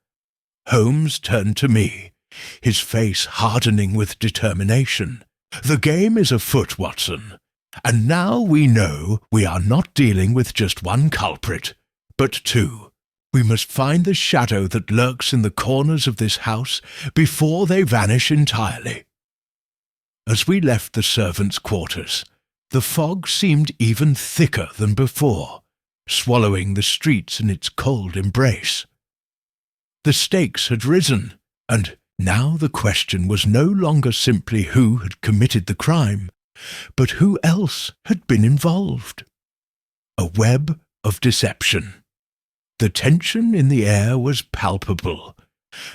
Holmes turned to me, his face hardening with determination. "The game is afoot, Watson, and now we know we are not dealing with just one culprit, but two. We must find the shadow that lurks in the corners of this house before they vanish entirely." As we left the servants' quarters, the fog seemed even thicker than before, swallowing the streets in its cold embrace. The stakes had risen, and now the question was no longer simply who had committed the crime, but who else had been involved. A web of deception. The tension in the air was palpable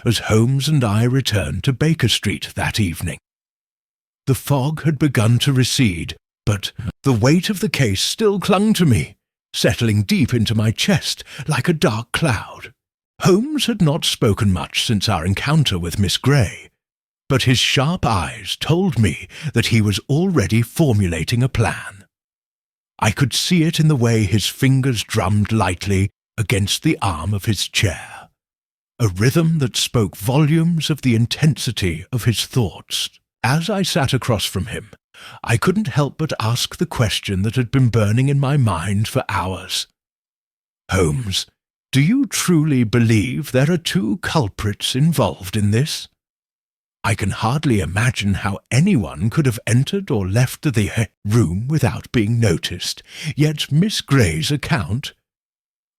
as Holmes and I returned to Baker Street that evening. The fog had begun to recede, but the weight of the case still clung to me, settling deep into my chest like a dark cloud. Holmes had not spoken much since our encounter with Miss Grey, but his sharp eyes told me that he was already formulating a plan. I could see it in the way his fingers drummed lightly against the arm of his chair, a rhythm that spoke volumes of the intensity of his thoughts. As I sat across from him, I couldn't help but ask the question that had been burning in my mind for hours. Holmes, do you truly believe there are two culprits involved in this? I can hardly imagine how anyone could have entered or left the room without being noticed, yet Miss Grey's account—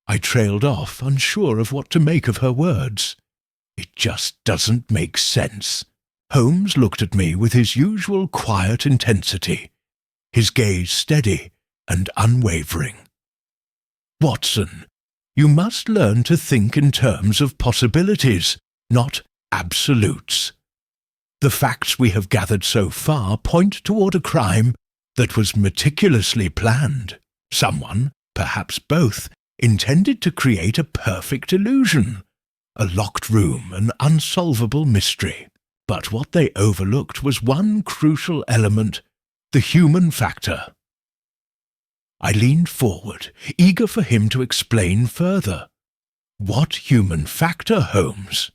I trailed off, unsure of what to make of her words. It just doesn't make sense. Holmes looked at me with his usual quiet intensity, his gaze steady and unwavering. Watson, you must learn to think in terms of possibilities, not absolutes. The facts we have gathered so far point toward a crime that was meticulously planned. Someone, perhaps both, intended to create a perfect illusion, a locked room, an unsolvable mystery. But what they overlooked was one crucial element, the human factor. I leaned forward, eager for him to explain further. What human factor, Holmes?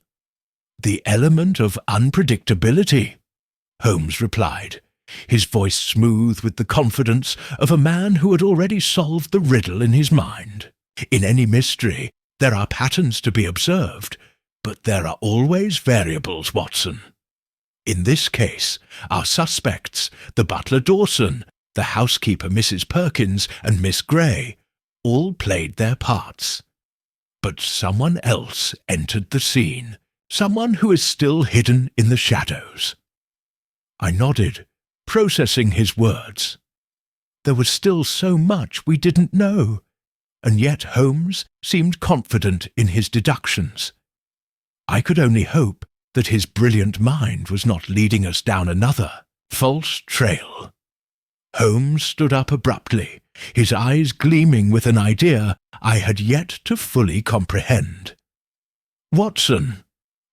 The element of unpredictability, Holmes replied, his voice smooth with the confidence of a man who had already solved the riddle in his mind. In any mystery, there are patterns to be observed, but there are always variables, Watson. In this case, our suspects, the butler Dawson, the housekeeper Mrs. Perkins, and Miss Grey, all played their parts. But someone else entered the scene, someone who is still hidden in the shadows. I nodded, processing his words. There was still so much we didn't know, and yet Holmes seemed confident in his deductions. I could only hope that his brilliant mind was not leading us down another false trail. Holmes stood up abruptly, his eyes gleaming with an idea I had yet to fully comprehend. Watson,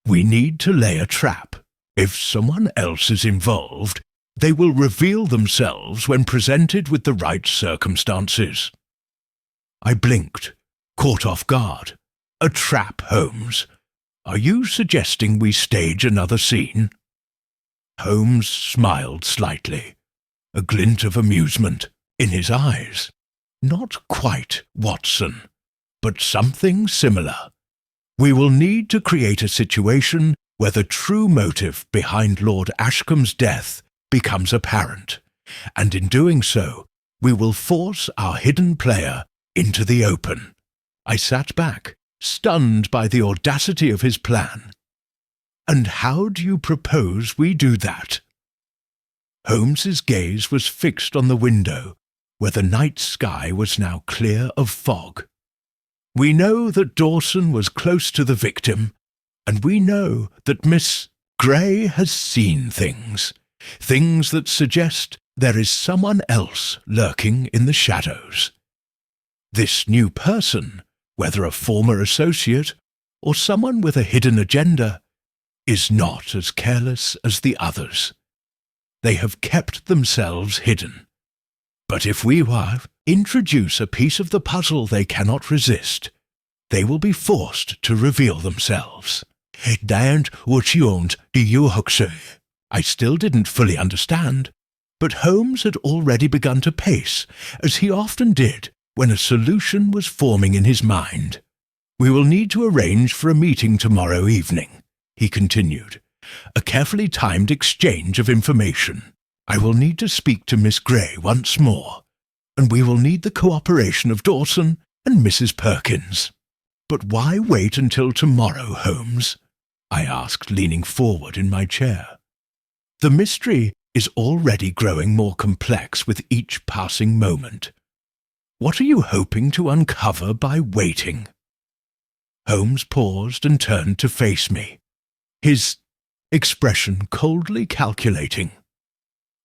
we need to lay a trap. If someone else is involved, they will reveal themselves when presented with the right circumstances. I blinked, caught off guard. A trap, Holmes? Are you suggesting we stage another scene? Holmes smiled slightly, a glint of amusement in his eyes. Not quite, Watson, but something similar. We will need to create a situation where the true motive behind Lord Ashcombe's death becomes apparent, and in doing so, we will force our hidden player into the open. I sat back, stunned by the audacity of his plan. And how do you propose we do that? Holmes's gaze was fixed on the window, where the night sky was now clear of fog. We know that Dawson was close to the victim, and we know that Miss Grey has seen things that suggest there is someone else lurking in the shadows. This new person, whether a former associate or someone with a hidden agenda, is not as careless as the others. They have kept themselves hidden. But if we introduce a piece of the puzzle they cannot resist, they will be forced to reveal themselves. I still didn't fully understand, but Holmes had already begun to pace, as he often did when a solution was forming in his mind. We will need to arrange for a meeting tomorrow evening, he continued, a carefully timed exchange of information. I will need to speak to Miss Grey once more, and we will need the cooperation of Dawson and Mrs. Perkins. But why wait until tomorrow, Holmes? I asked, leaning forward in my chair. The mystery is already growing more complex with each passing moment. What are you hoping to uncover by waiting? Holmes paused and turned to face me, his expression coldly calculating.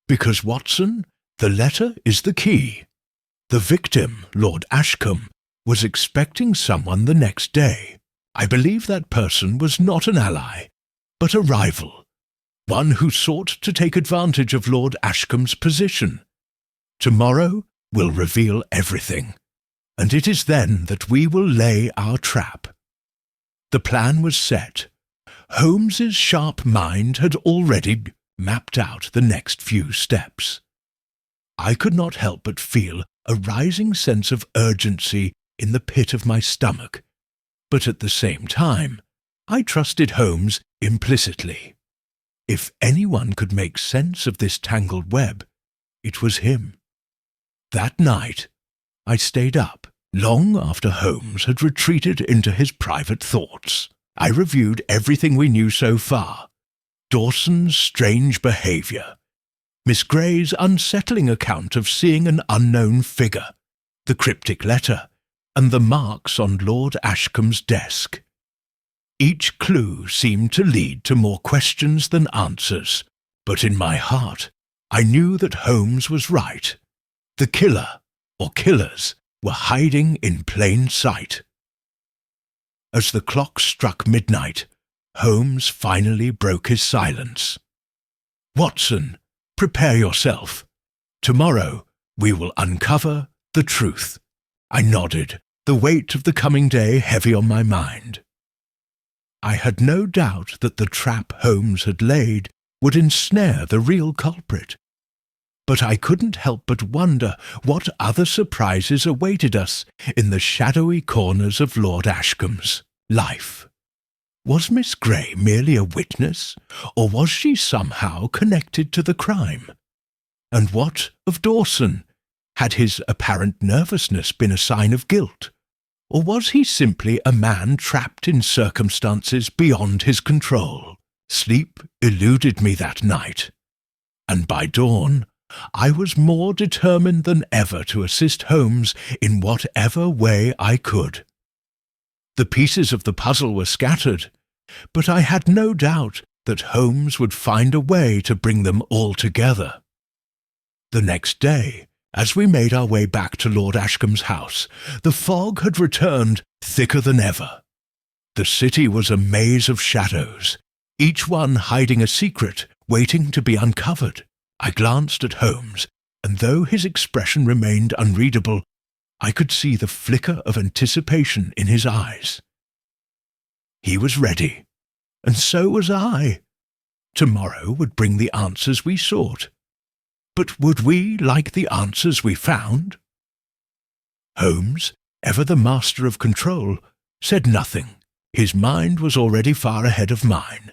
Because, Watson, the letter is the key. The victim, Lord Ashcombe, was expecting someone the next day. I believe that person was not an ally, but a rival, one who sought to take advantage of Lord Ashcombe's position. Tomorrow will reveal everything, and it is then that we will lay our trap. The plan was set. Holmes's sharp mind had already mapped out the next few steps. I could not help but feel a rising sense of urgency in the pit of my stomach, but at the same time, I trusted Holmes implicitly. If anyone could make sense of this tangled web, it was him. That night, I stayed up, long after Holmes had retreated into his private thoughts. I reviewed everything we knew so far. Dawson's strange behaviour, Miss Grey's unsettling account of seeing an unknown figure, the cryptic letter, and the marks on Lord Ashcombe's desk. Each clue seemed to lead to more questions than answers, but in my heart I knew that Holmes was right. The killer, or killers, were hiding in plain sight. As the clock struck midnight, Holmes finally broke his silence. "Watson, prepare yourself. Tomorrow we will uncover the truth." I nodded, the weight of the coming day heavy on my mind. I had no doubt that the trap Holmes had laid would ensnare the real culprit, but I couldn't help but wonder what other surprises awaited us in the shadowy corners of Lord Ashcombe's life. Was Miss Grey merely a witness, or was she somehow connected to the crime? And what of Dawson? Had his apparent nervousness been a sign of guilt, or was he simply a man trapped in circumstances beyond his control? Sleep eluded me that night, and by dawn I was more determined than ever to assist Holmes in whatever way I could. The pieces of the puzzle were scattered, but I had no doubt that Holmes would find a way to bring them all together. The next day, as we made our way back to Lord Ashcombe's house, the fog had returned thicker than ever. The city was a maze of shadows, each one hiding a secret waiting to be uncovered. I glanced at Holmes, and though his expression remained unreadable, I could see the flicker of anticipation in his eyes. He was ready, and so was I. Tomorrow would bring the answers we sought. But would we like the answers we found? Holmes, ever the master of control, said nothing. His mind was already far ahead of mine.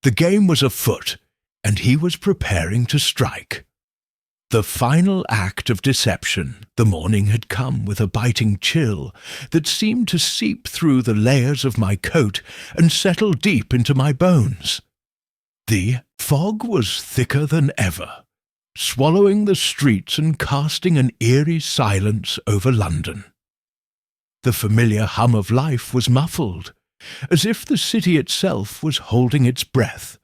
The game was afoot, and he was preparing to strike. The final act of deception. The morning had come with a biting chill that seemed to seep through the layers of my coat and settle deep into my bones. The fog was thicker than ever, swallowing the streets and casting an eerie silence over London. The familiar hum of life was muffled, as if the city itself was holding its breath,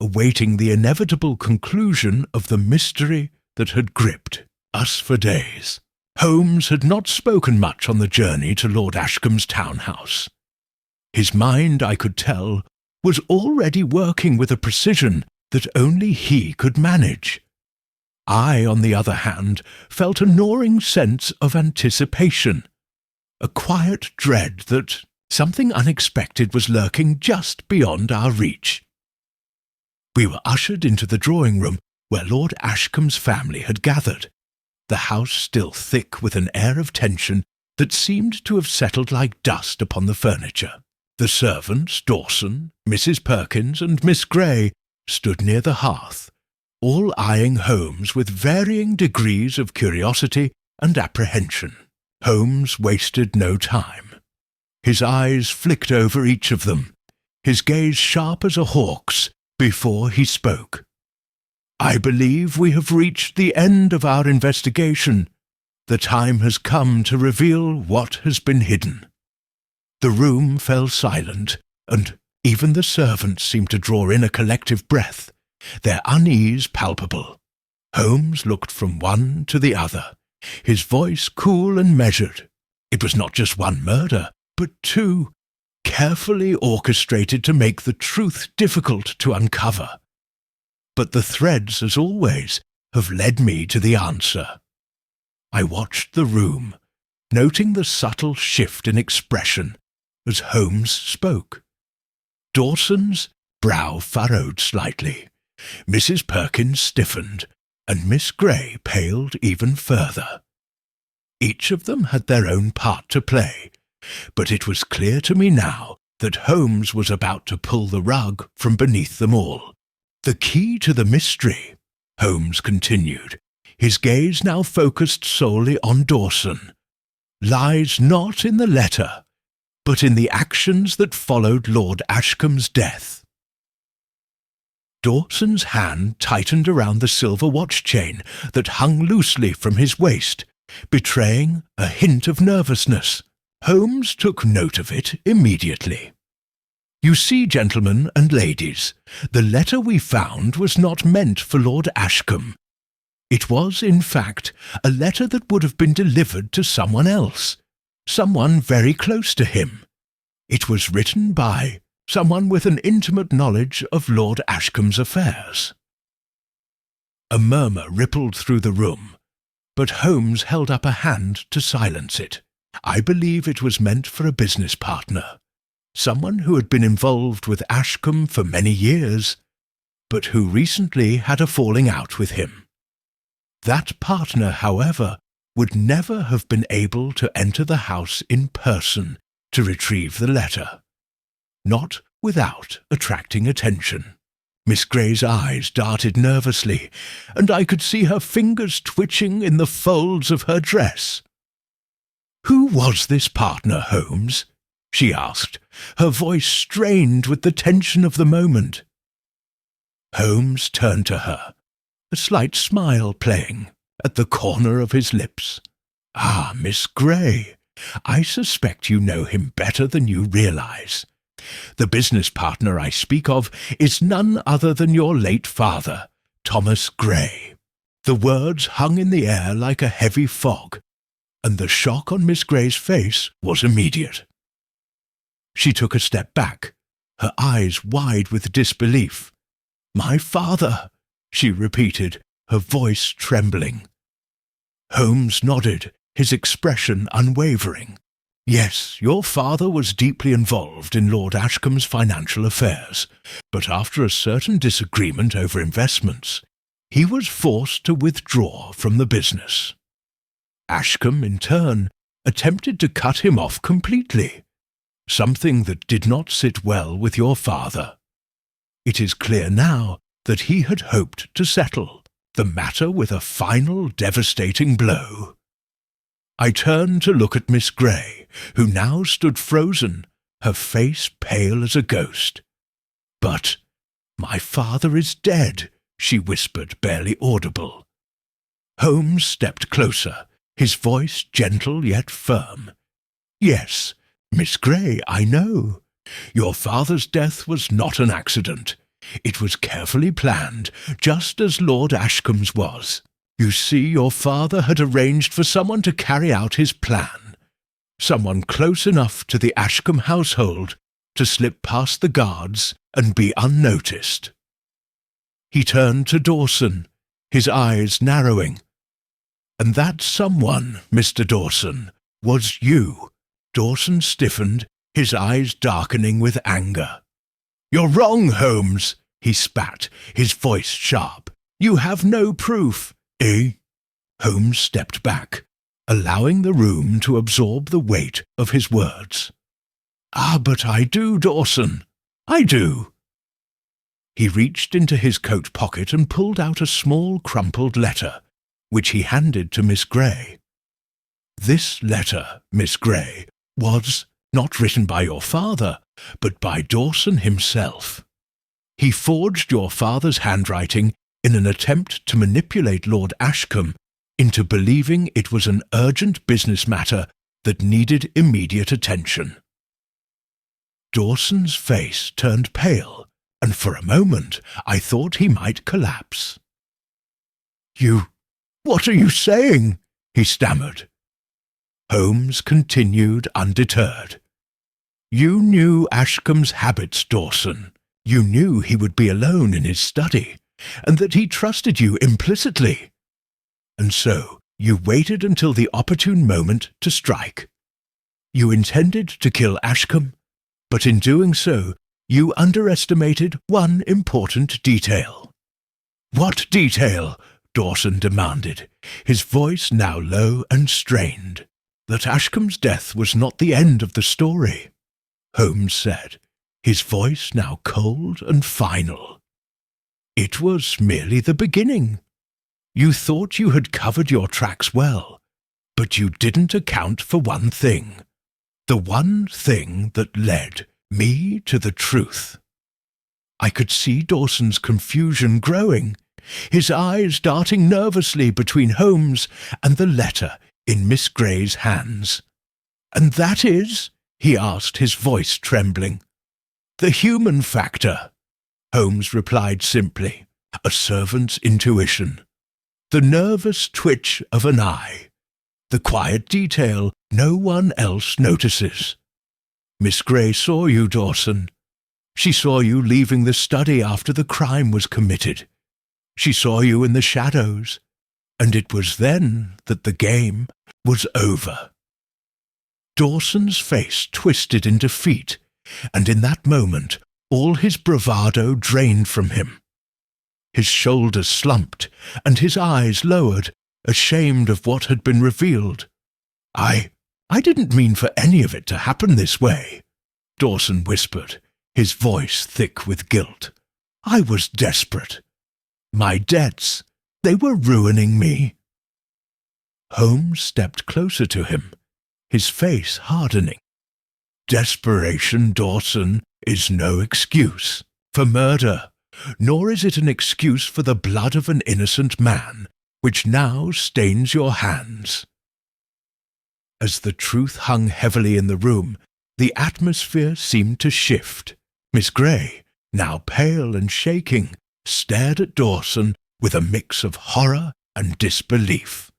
awaiting the inevitable conclusion of the mystery that had gripped us for days. Holmes had not spoken much on the journey to Lord Ashcombe's townhouse. His mind, I could tell, was already working with a precision that only he could manage. I, on the other hand, felt a gnawing sense of anticipation, a quiet dread that something unexpected was lurking just beyond our reach. We were ushered into the drawing-room where Lord Ashcombe's family had gathered, the house still thick with an air of tension that seemed to have settled like dust upon the furniture. The servants, Dawson, Mrs. Perkins, and Miss Grey, stood near the hearth, all eyeing Holmes with varying degrees of curiosity and apprehension. Holmes wasted no time. His eyes flicked over each of them, his gaze sharp as a hawk's, before he spoke. "I believe we have reached the end of our investigation. The time has come to reveal what has been hidden." The room fell silent, and even the servants seemed to draw in a collective breath, their unease palpable. Holmes looked from one to the other, his voice cool and measured. It was not just one murder, but two, carefully orchestrated to make the truth difficult to uncover. But the threads, as always, have led me to the answer. I watched the room, noting the subtle shift in expression as Holmes spoke. Dawson's brow furrowed slightly, Mrs. Perkins stiffened, and Miss Grey paled even further. Each of them had their own part to play, but it was clear to me now that Holmes was about to pull the rug from beneath them all. "The key to the mystery," Holmes continued, his gaze now focused solely on Dawson, "lies not in the letter, but in the actions that followed Lord Ashcombe's death." Dawson's hand tightened around the silver watch chain that hung loosely from his waist, betraying a hint of nervousness. Holmes took note of it immediately. "You see, gentlemen and ladies, the letter we found was not meant for Lord Ashcombe. It was, in fact, a letter that would have been delivered to someone else, someone very close to him. It was written by someone with an intimate knowledge of Lord Ashcombe's affairs." A murmur rippled through the room, but Holmes held up a hand to silence it. "I believe it was meant for a business partner, someone who had been involved with Ashcombe for many years, but who recently had a falling out with him. That partner, however, would never have been able to enter the house in person to retrieve the letter, not without attracting attention." Miss Grey's eyes darted nervously, and I could see her fingers twitching in the folds of her dress. "Who was this partner, Holmes?" she asked, her voice strained with the tension of the moment. Holmes turned to her, a slight smile playing at the corner of his lips. "Ah, Miss Grey, I suspect you know him better than you realize. The business partner I speak of is none other than your late father, Thomas Grey." The words hung in the air like a heavy fog, and the shock on Miss Grey's face was immediate. She took a step back, her eyes wide with disbelief. "My father," she repeated, her voice trembling. Holmes nodded, his expression unwavering. "Yes, your father was deeply involved in Lord Ashcombe's financial affairs, but after a certain disagreement over investments, he was forced to withdraw from the business. Ashcombe, in turn, attempted to cut him off completely, something that did not sit well with your father. It is clear now that he had hoped to settle the matter with a final devastating blow." I turned to look at Miss Grey, who now stood frozen, her face pale as a ghost. "But my father is dead," she whispered, barely audible. Holmes stepped closer, his voice gentle yet firm. "Yes, Miss Grey, I know. Your father's death was not an accident. It was carefully planned, just as Lord Ashcombe's was. You see, your father had arranged for someone to carry out his plan, someone close enough to the Ashcombe household to slip past the guards and be unnoticed." He turned to Dawson, his eyes narrowing. "And that someone, Mr. Dawson, was you." Dawson stiffened, his eyes darkening with anger. "You're wrong, Holmes," he spat, his voice sharp. "You have no proof." "Eh?" Holmes stepped back, allowing the room to absorb the weight of his words. "Ah, but I do, Dawson. I do." He reached into his coat pocket and pulled out a small crumpled letter, which he handed to Miss Grey. This letter, Miss Grey, was not written by your father, but by Dawson himself. He forged your father's handwriting in an attempt to manipulate Lord Ashcombe into believing it was an urgent business matter that needed immediate attention. Dawson's face turned pale, and for a moment I thought he might collapse. What are you saying?" he stammered. Holmes continued undeterred. "You knew Ashcombe's habits, Dawson. You knew he would be alone in his study, and that he trusted you implicitly. And so you waited until the opportune moment to strike. You intended to kill Ashcombe, but in doing so, you underestimated one important detail." "What detail?" Dawson demanded, his voice now low and strained. "That Ashcombe's death was not the end of the story," Holmes said, his voice now cold and final. "It was merely the beginning. You thought you had covered your tracks well, but you didn't account for one thing. The one thing that led me to the truth." I could see Dawson's confusion growing, his eyes darting nervously between Holmes and the letter in Miss Grey's hands. "And that is?" he asked, his voice trembling. "The human factor," Holmes replied simply, "a servant's intuition. The nervous twitch of an eye. The quiet detail no one else notices. Miss Grey saw you, Dawson. She saw you leaving the study after the crime was committed. She saw you in the shadows, and it was then that the game was over." Dawson's face twisted in defeat, and in that moment all his bravado drained from him. His shoulders slumped, and his eyes lowered, ashamed of what had been revealed. I didn't mean for any of it to happen this way," Dawson whispered, his voice thick with guilt. "I was desperate. My debts, they were ruining me." Holmes stepped closer to him, his face hardening. "Desperation, Dawson, is no excuse for murder, nor is it an excuse for the blood of an innocent man, which now stains your hands." As the truth hung heavily in the room, the atmosphere seemed to shift. Miss Grey, now pale and shaking, stared at Dawson with a mix of horror and disbelief.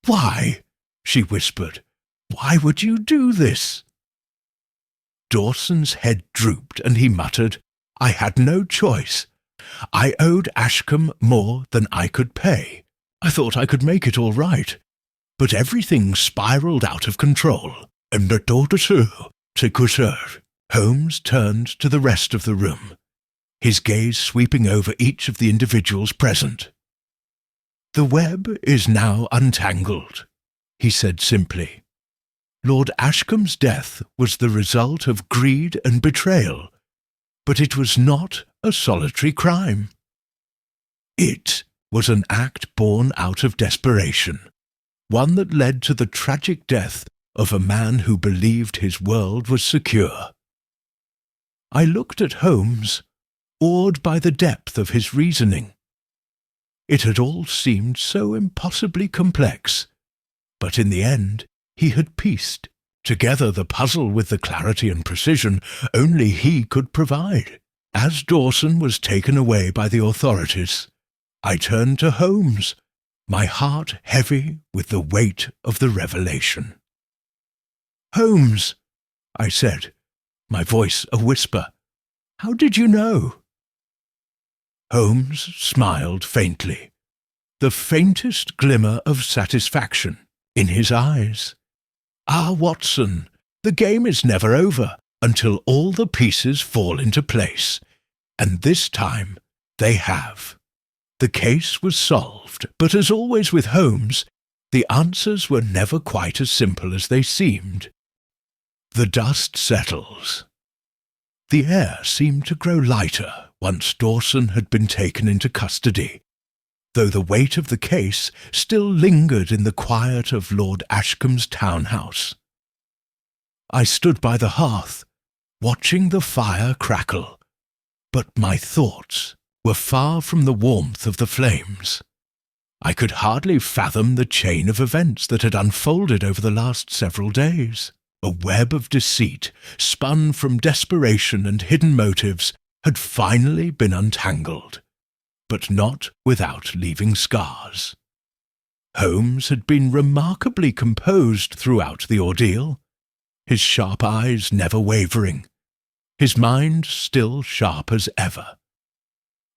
"Why?" she whispered. "Why would you do this?" Dawson's head drooped, and he muttered, "I had no choice. I owed Ashcombe more than I could pay. I thought I could make it all right. But everything spiraled out of control, and the Holmes turned to the rest of the room, his gaze sweeping over each of the individuals present. "The web is now untangled," he said simply. "Lord Ashcombe's death was the result of greed and betrayal, but it was not a solitary crime. It was an act born out of desperation, one that led to the tragic death of a man who believed his world was secure." I looked at Holmes, awed by the depth of his reasoning. It had all seemed so impossibly complex, but in the end he had pieced together the puzzle with the clarity and precision only he could provide. As Dawson was taken away by the authorities, I turned to Holmes, my heart heavy with the weight of the revelation. "Holmes," I said, my voice a whisper, "how did you know?" Holmes smiled faintly, the faintest glimmer of satisfaction in his eyes. "Ah, Watson, the game is never over until all the pieces fall into place, and this time they have." The case was solved, but as always with Holmes, the answers were never quite as simple as they seemed. The dust settles. The air seemed to grow lighter once Dawson had been taken into custody, though the weight of the case still lingered in the quiet of Lord Ashcombe's townhouse. I stood by the hearth, watching the fire crackle, but my thoughts were far from the warmth of the flames. I could hardly fathom the chain of events that had unfolded over the last several days. A web of deceit, spun from desperation and hidden motives, had finally been untangled, but not without leaving scars. Holmes had been remarkably composed throughout the ordeal, his sharp eyes never wavering, his mind still sharp as ever.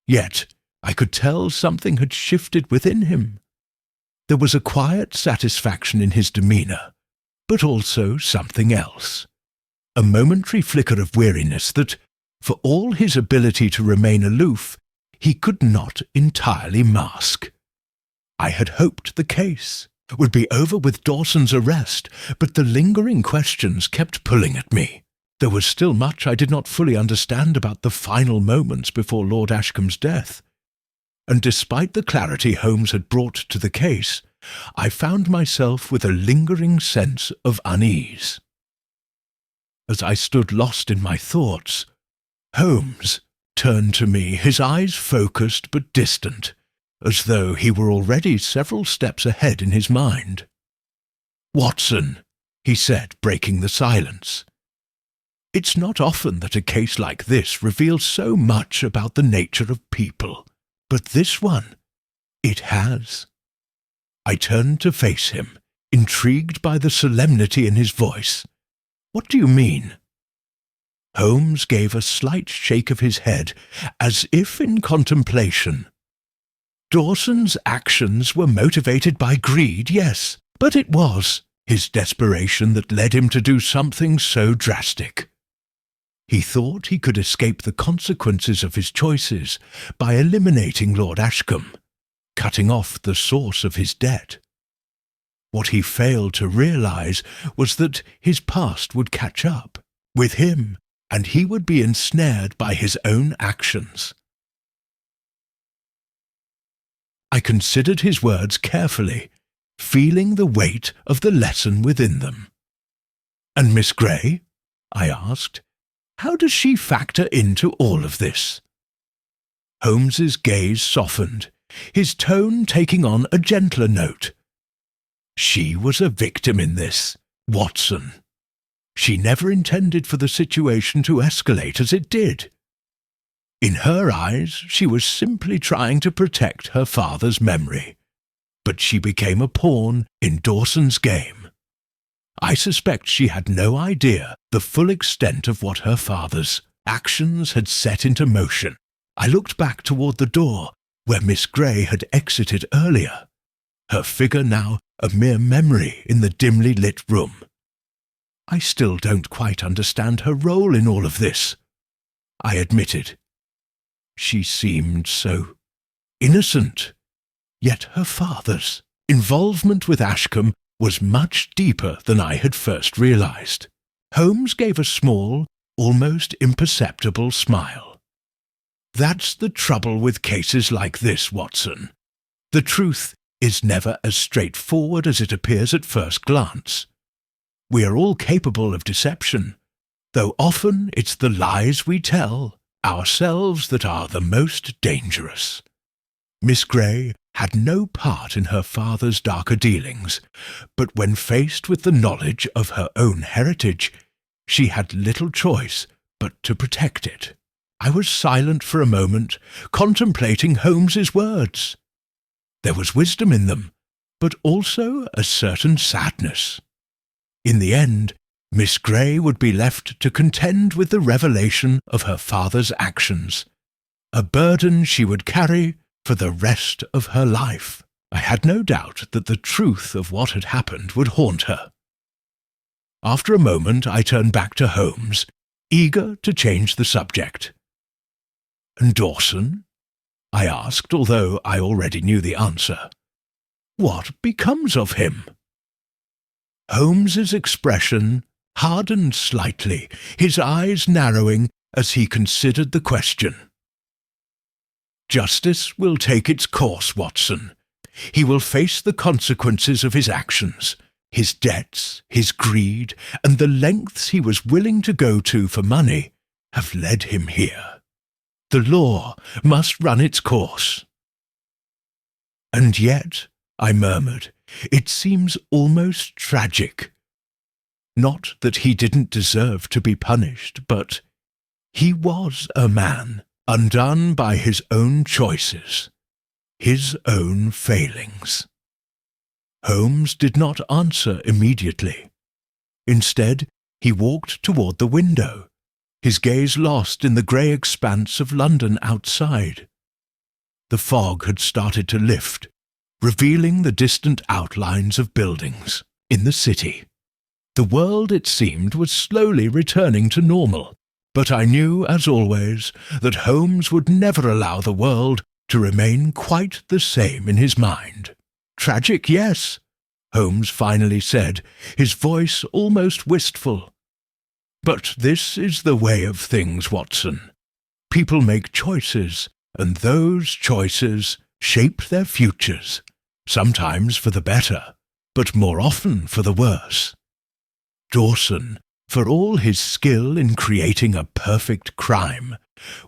Yet I could tell something had shifted within him. There was a quiet satisfaction in his demeanour, but also something else. A momentary flicker of weariness that, for all his ability to remain aloof, he could not entirely mask. I had hoped the case would be over with Dawson's arrest, but the lingering questions kept pulling at me. There was still much I did not fully understand about the final moments before Lord Ashcombe's death, and despite the clarity Holmes had brought to the case, I found myself with a lingering sense of unease. As I stood lost in my thoughts, Holmes turned to me, his eyes focused but distant, as though he were already several steps ahead in his mind. "Watson," he said, breaking the silence, "it's not often that a case like this reveals so much about the nature of people, but this one, it has." I turned to face him, intrigued by the solemnity in his voice. "What do you mean?" Holmes gave a slight shake of his head, as if in contemplation. "Dawson's actions were motivated by greed, yes, but it was his desperation that led him to do something so drastic. He thought he could escape the consequences of his choices by eliminating Lord Ashcombe, cutting off the source of his debt. What he failed to realize was that his past would catch up with him, and he would be ensnared by his own actions." I considered his words carefully, feeling the weight of the lesson within them. "And Miss Grey?" I asked. "How does she factor into all of this?" Holmes's gaze softened, his tone taking on a gentler note. "She was a victim in this, Watson. She never intended for the situation to escalate as it did. In her eyes, she was simply trying to protect her father's memory, but she became a pawn in Dawson's game. I suspect she had no idea the full extent of what her father's actions had set into motion." I looked back toward the door where Miss Grey had exited earlier, her figure now a mere memory in the dimly lit room. "I still don't quite understand her role in all of this," I admitted. She seemed so innocent, yet her father's involvement with Ashcombe was much deeper than I had first realized. Holmes gave a small, almost imperceptible smile. "That's the trouble with cases like this, Watson. The truth is never as straightforward as it appears at first glance. We are all capable of deception, though often it's the lies we tell ourselves that are the most dangerous. Miss Grey had no part in her father's darker dealings, but when faced with the knowledge of her own heritage, she had little choice but to protect it." I was silent for a moment, contemplating Holmes's words. There was wisdom in them, but also a certain sadness. In the end, Miss Grey would be left to contend with the revelation of her father's actions, a burden she would carry for the rest of her life. I had no doubt that the truth of what had happened would haunt her. After a moment I turned back to Holmes, eager to change the subject. "And Dawson?" I asked, although I already knew the answer. "What becomes of him?" Holmes's expression hardened slightly, his eyes narrowing as he considered the question. Justice will take its course, Watson. He will face the consequences of his actions. His debts, his greed, and the lengths he was willing to go to for money have led him here. The law must run its course. And yet, I murmured, it seems almost tragic. Not that he didn't deserve to be punished, but he was a man, undone by his own choices, his own failings. Holmes did not answer immediately. Instead, he walked toward the window, his gaze lost in the grey expanse of London outside. The fog had started to lift, revealing the distant outlines of buildings in the city. The world, it seemed, was slowly returning to normal, but I knew, as always, that Holmes would never allow the world to remain quite the same in his mind. Tragic, yes, Holmes finally said, his voice almost wistful. But this is the way of things, Watson. People make choices, and those choices shape their futures, sometimes for the better, but more often for the worse. Dawson, for all his skill in creating a perfect crime,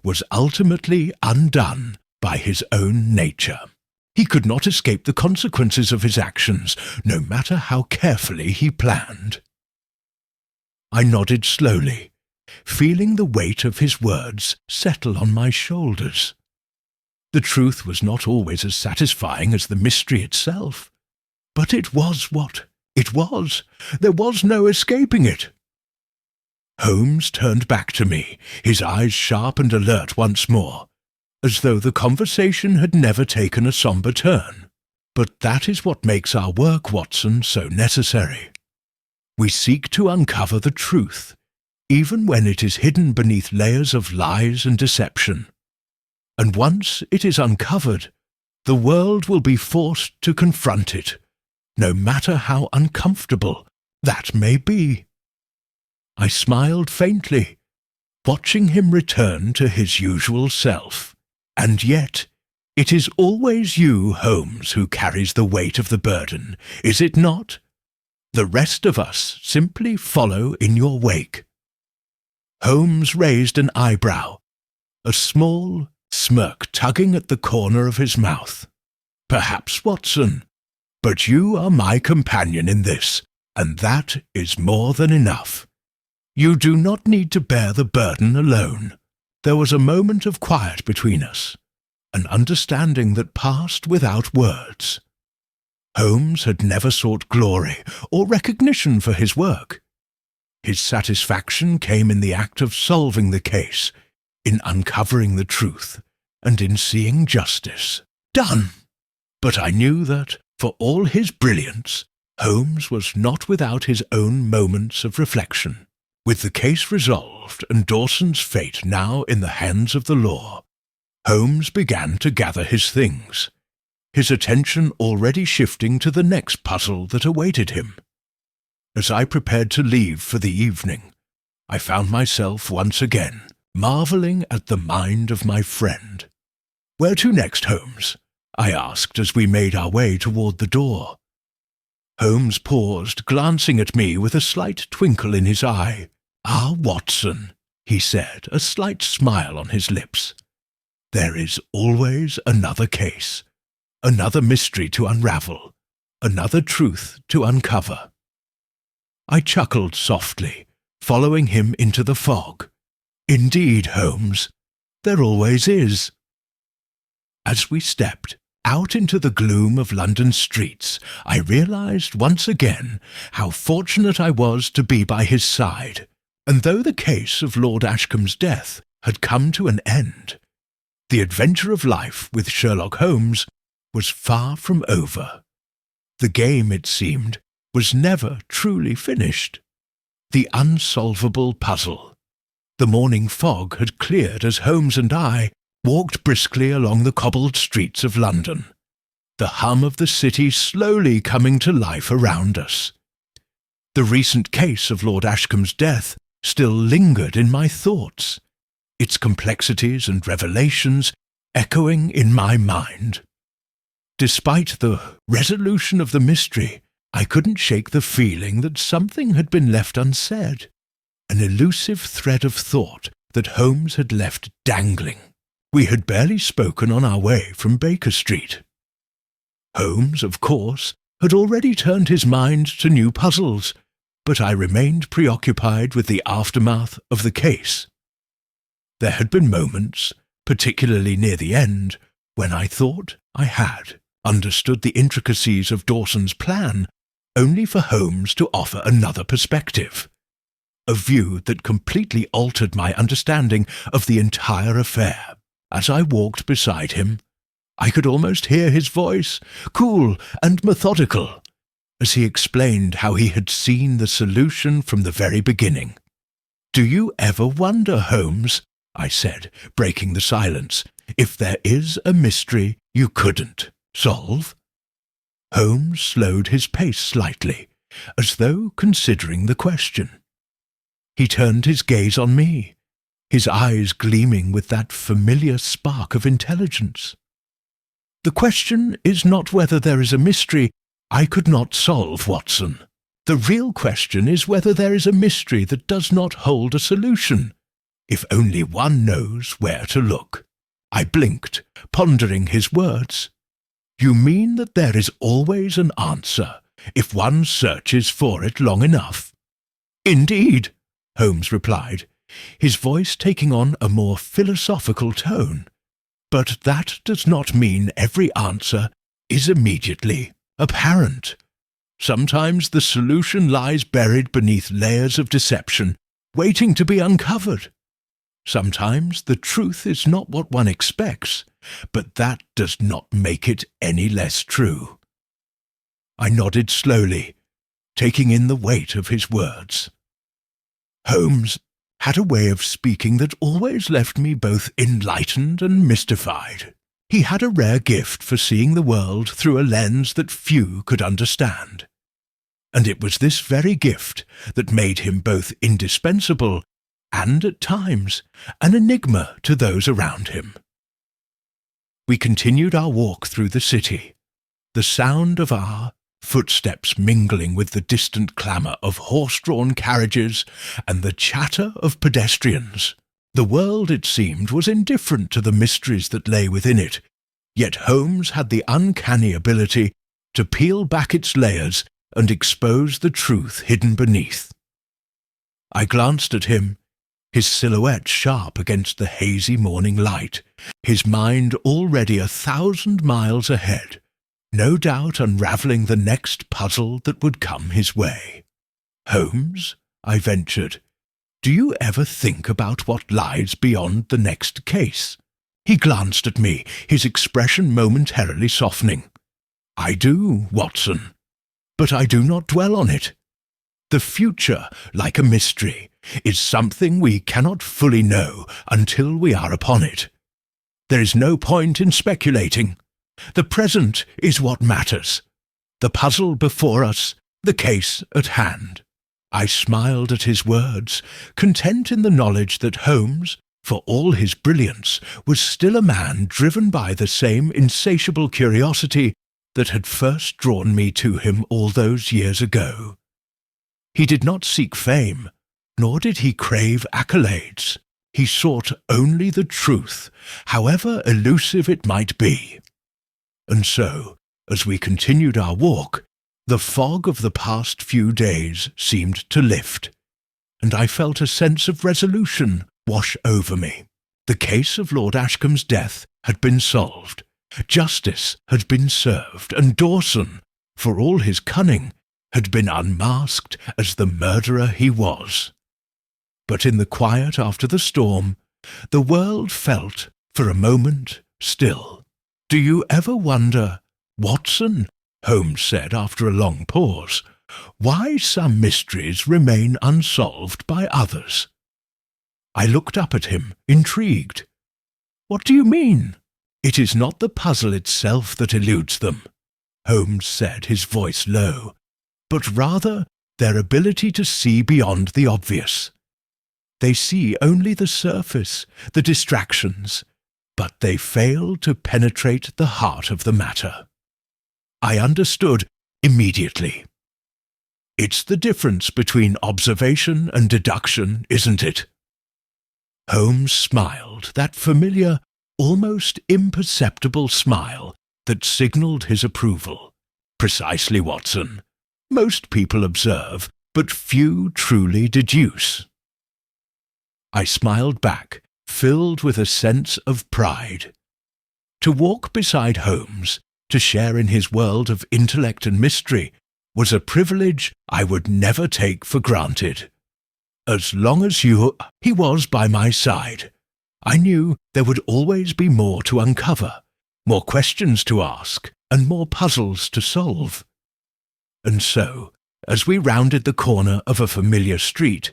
was ultimately undone by his own nature. He could not escape the consequences of his actions, no matter how carefully he planned. I nodded slowly, feeling the weight of his words settle on my shoulders. The truth was not always as satisfying as the mystery itself, but it was what it was. There was no escaping it. Holmes turned back to me, his eyes sharp and alert once more, as though the conversation had never taken a sombre turn. But that is what makes our work, Watson, so necessary. We seek to uncover the truth, even when it is hidden beneath layers of lies and deception. And once it is uncovered, the world will be forced to confront it, no matter how uncomfortable that may be. I smiled faintly, watching him return to his usual self. And yet, it is always you, Holmes, who carries the weight of the burden, is it not? The rest of us simply follow in your wake. Holmes raised an eyebrow, a small smirk tugging at the corner of his mouth. Perhaps, Watson, but you are my companion in this, and that is more than enough. You do not need to bear the burden alone. There was a moment of quiet between us, an understanding that passed without words. Holmes had never sought glory or recognition for his work. His satisfaction came in the act of solving the case, in uncovering the truth, and in seeing justice done. But I knew that, for all his brilliance, Holmes was not without his own moments of reflection. With the case resolved and Dawson's fate now in the hands of the law, Holmes began to gather his things, his attention already shifting to the next puzzle that awaited him. As I prepared to leave for the evening, I found myself once again marvelling at the mind of my friend. "Where to next, Holmes?" I asked as we made our way toward the door. Holmes paused, glancing at me with a slight twinkle in his eye. "Ah, Watson," he said, a slight smile on his lips. "There is always another case, another mystery to unravel, another truth to uncover." I chuckled softly, following him into the fog. "Indeed, Holmes, there always is." As we stepped out into the gloom of London streets, I realized once again how fortunate I was to be by his side, and though the case of Lord Ashcombe's death had come to an end, the adventure of life with Sherlock Holmes was far from over. The game, it seemed, was never truly finished. The unsolvable puzzle. The morning fog had cleared as Holmes and I walked briskly along the cobbled streets of London, the hum of the city slowly coming to life around us. The recent case of Lord Ashcombe's death still lingered in my thoughts, its complexities and revelations echoing in my mind. Despite the resolution of the mystery, I couldn't shake the feeling that something had been left unsaid, an elusive thread of thought that Holmes had left dangling. We had barely spoken on our way from Baker Street. Holmes, of course, had already turned his mind to new puzzles, but I remained preoccupied with the aftermath of the case. There had been moments, particularly near the end, when I thought I had understood the intricacies of Dawson's plan, only for Holmes to offer another perspective, a view that completely altered my understanding of the entire affair. As I walked beside him, I could almost hear his voice, cool and methodical, as he explained how he had seen the solution from the very beginning. "Do you ever wonder, Holmes," I said, breaking the silence, "if there is a mystery you couldn't solve?" Holmes slowed his pace slightly, as though considering the question. He turned his gaze on me, his eyes gleaming with that familiar spark of intelligence. "The question is not whether there is a mystery I could not solve, Watson. The real question is whether there is a mystery that does not hold a solution, if only one knows where to look." I blinked, pondering his words. "You mean that there is always an answer, if one searches for it long enough?" "Indeed," Holmes replied, his voice taking on a more philosophical tone. "But that does not mean every answer is immediately apparent. Sometimes the solution lies buried beneath layers of deception, waiting to be uncovered. Sometimes the truth is not what one expects, but that does not make it any less true." I nodded slowly, taking in the weight of his words. Holmes had a way of speaking that always left me both enlightened and mystified. He had a rare gift for seeing the world through a lens that few could understand. And it was this very gift that made him both indispensable and, at times, an enigma to those around him. We continued our walk through the city, the sound of our footsteps mingling with the distant clamour of horse-drawn carriages and the chatter of pedestrians. The world, it seemed, was indifferent to the mysteries that lay within it, yet Holmes had the uncanny ability to peel back its layers and expose the truth hidden beneath. I glanced at him, his silhouette sharp against the hazy morning light, his mind already 1,000 miles ahead, no doubt unravelling the next puzzle that would come his way. "Holmes," I ventured, "do you ever think about what lies beyond the next case?" He glanced at me, his expression momentarily softening. "I do, Watson, but I do not dwell on it. The future, like a mystery, is something we cannot fully know until we are upon it. There is no point in speculating. The present is what matters. The puzzle before us, the case at hand." I smiled at his words, content in the knowledge that Holmes, for all his brilliance, was still a man driven by the same insatiable curiosity that had first drawn me to him all those years ago. He did not seek fame, nor did he crave accolades. He sought only the truth, however elusive it might be. And so, as we continued our walk, the fog of the past few days seemed to lift, and I felt a sense of resolution wash over me. The case of Lord Ashcombe's death had been solved, justice had been served, and Dawson, for all his cunning, had been unmasked as the murderer he was. But in the quiet after the storm, the world felt, for a moment, still. "Do you ever wonder, Watson," Holmes said after a long pause, "why some mysteries remain unsolved by others?" I looked up at him, intrigued. "What do you mean?" "It is not the puzzle itself that eludes them," Holmes said, his voice low, "but rather their ability to see beyond the obvious. They see only the surface, the distractions, but they failed to penetrate the heart of the matter. I understood immediately. It's the difference between observation and deduction, isn't it? Holmes smiled, that familiar, almost imperceptible smile that signalled his approval. Precisely, Watson. Most people observe, but few truly deduce. I smiled back, filled with a sense of pride. To walk beside Holmes, to share in his world of intellect and mystery, was a privilege I would never take for granted. As long as he was by my side, I knew there would always be more to uncover, more questions to ask, and more puzzles to solve. And so, as we rounded the corner of a familiar street,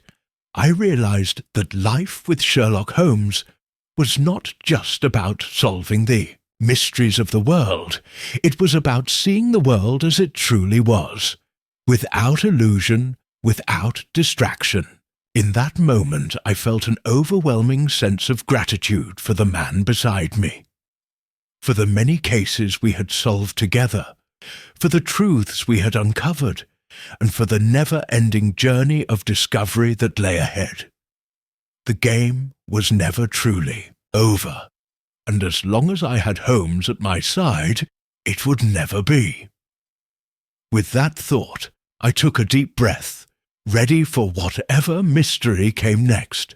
I realized that life with Sherlock Holmes was not just about solving the mysteries of the world. It was about seeing the world as it truly was, without illusion, without distraction. In that moment, I felt an overwhelming sense of gratitude for the man beside me, for the many cases we had solved together, for the truths we had uncovered, and for the never-ending journey of discovery that lay ahead. The game was never truly over, and as long as I had Holmes at my side, it would never be. With that thought, I took a deep breath, ready for whatever mystery came next.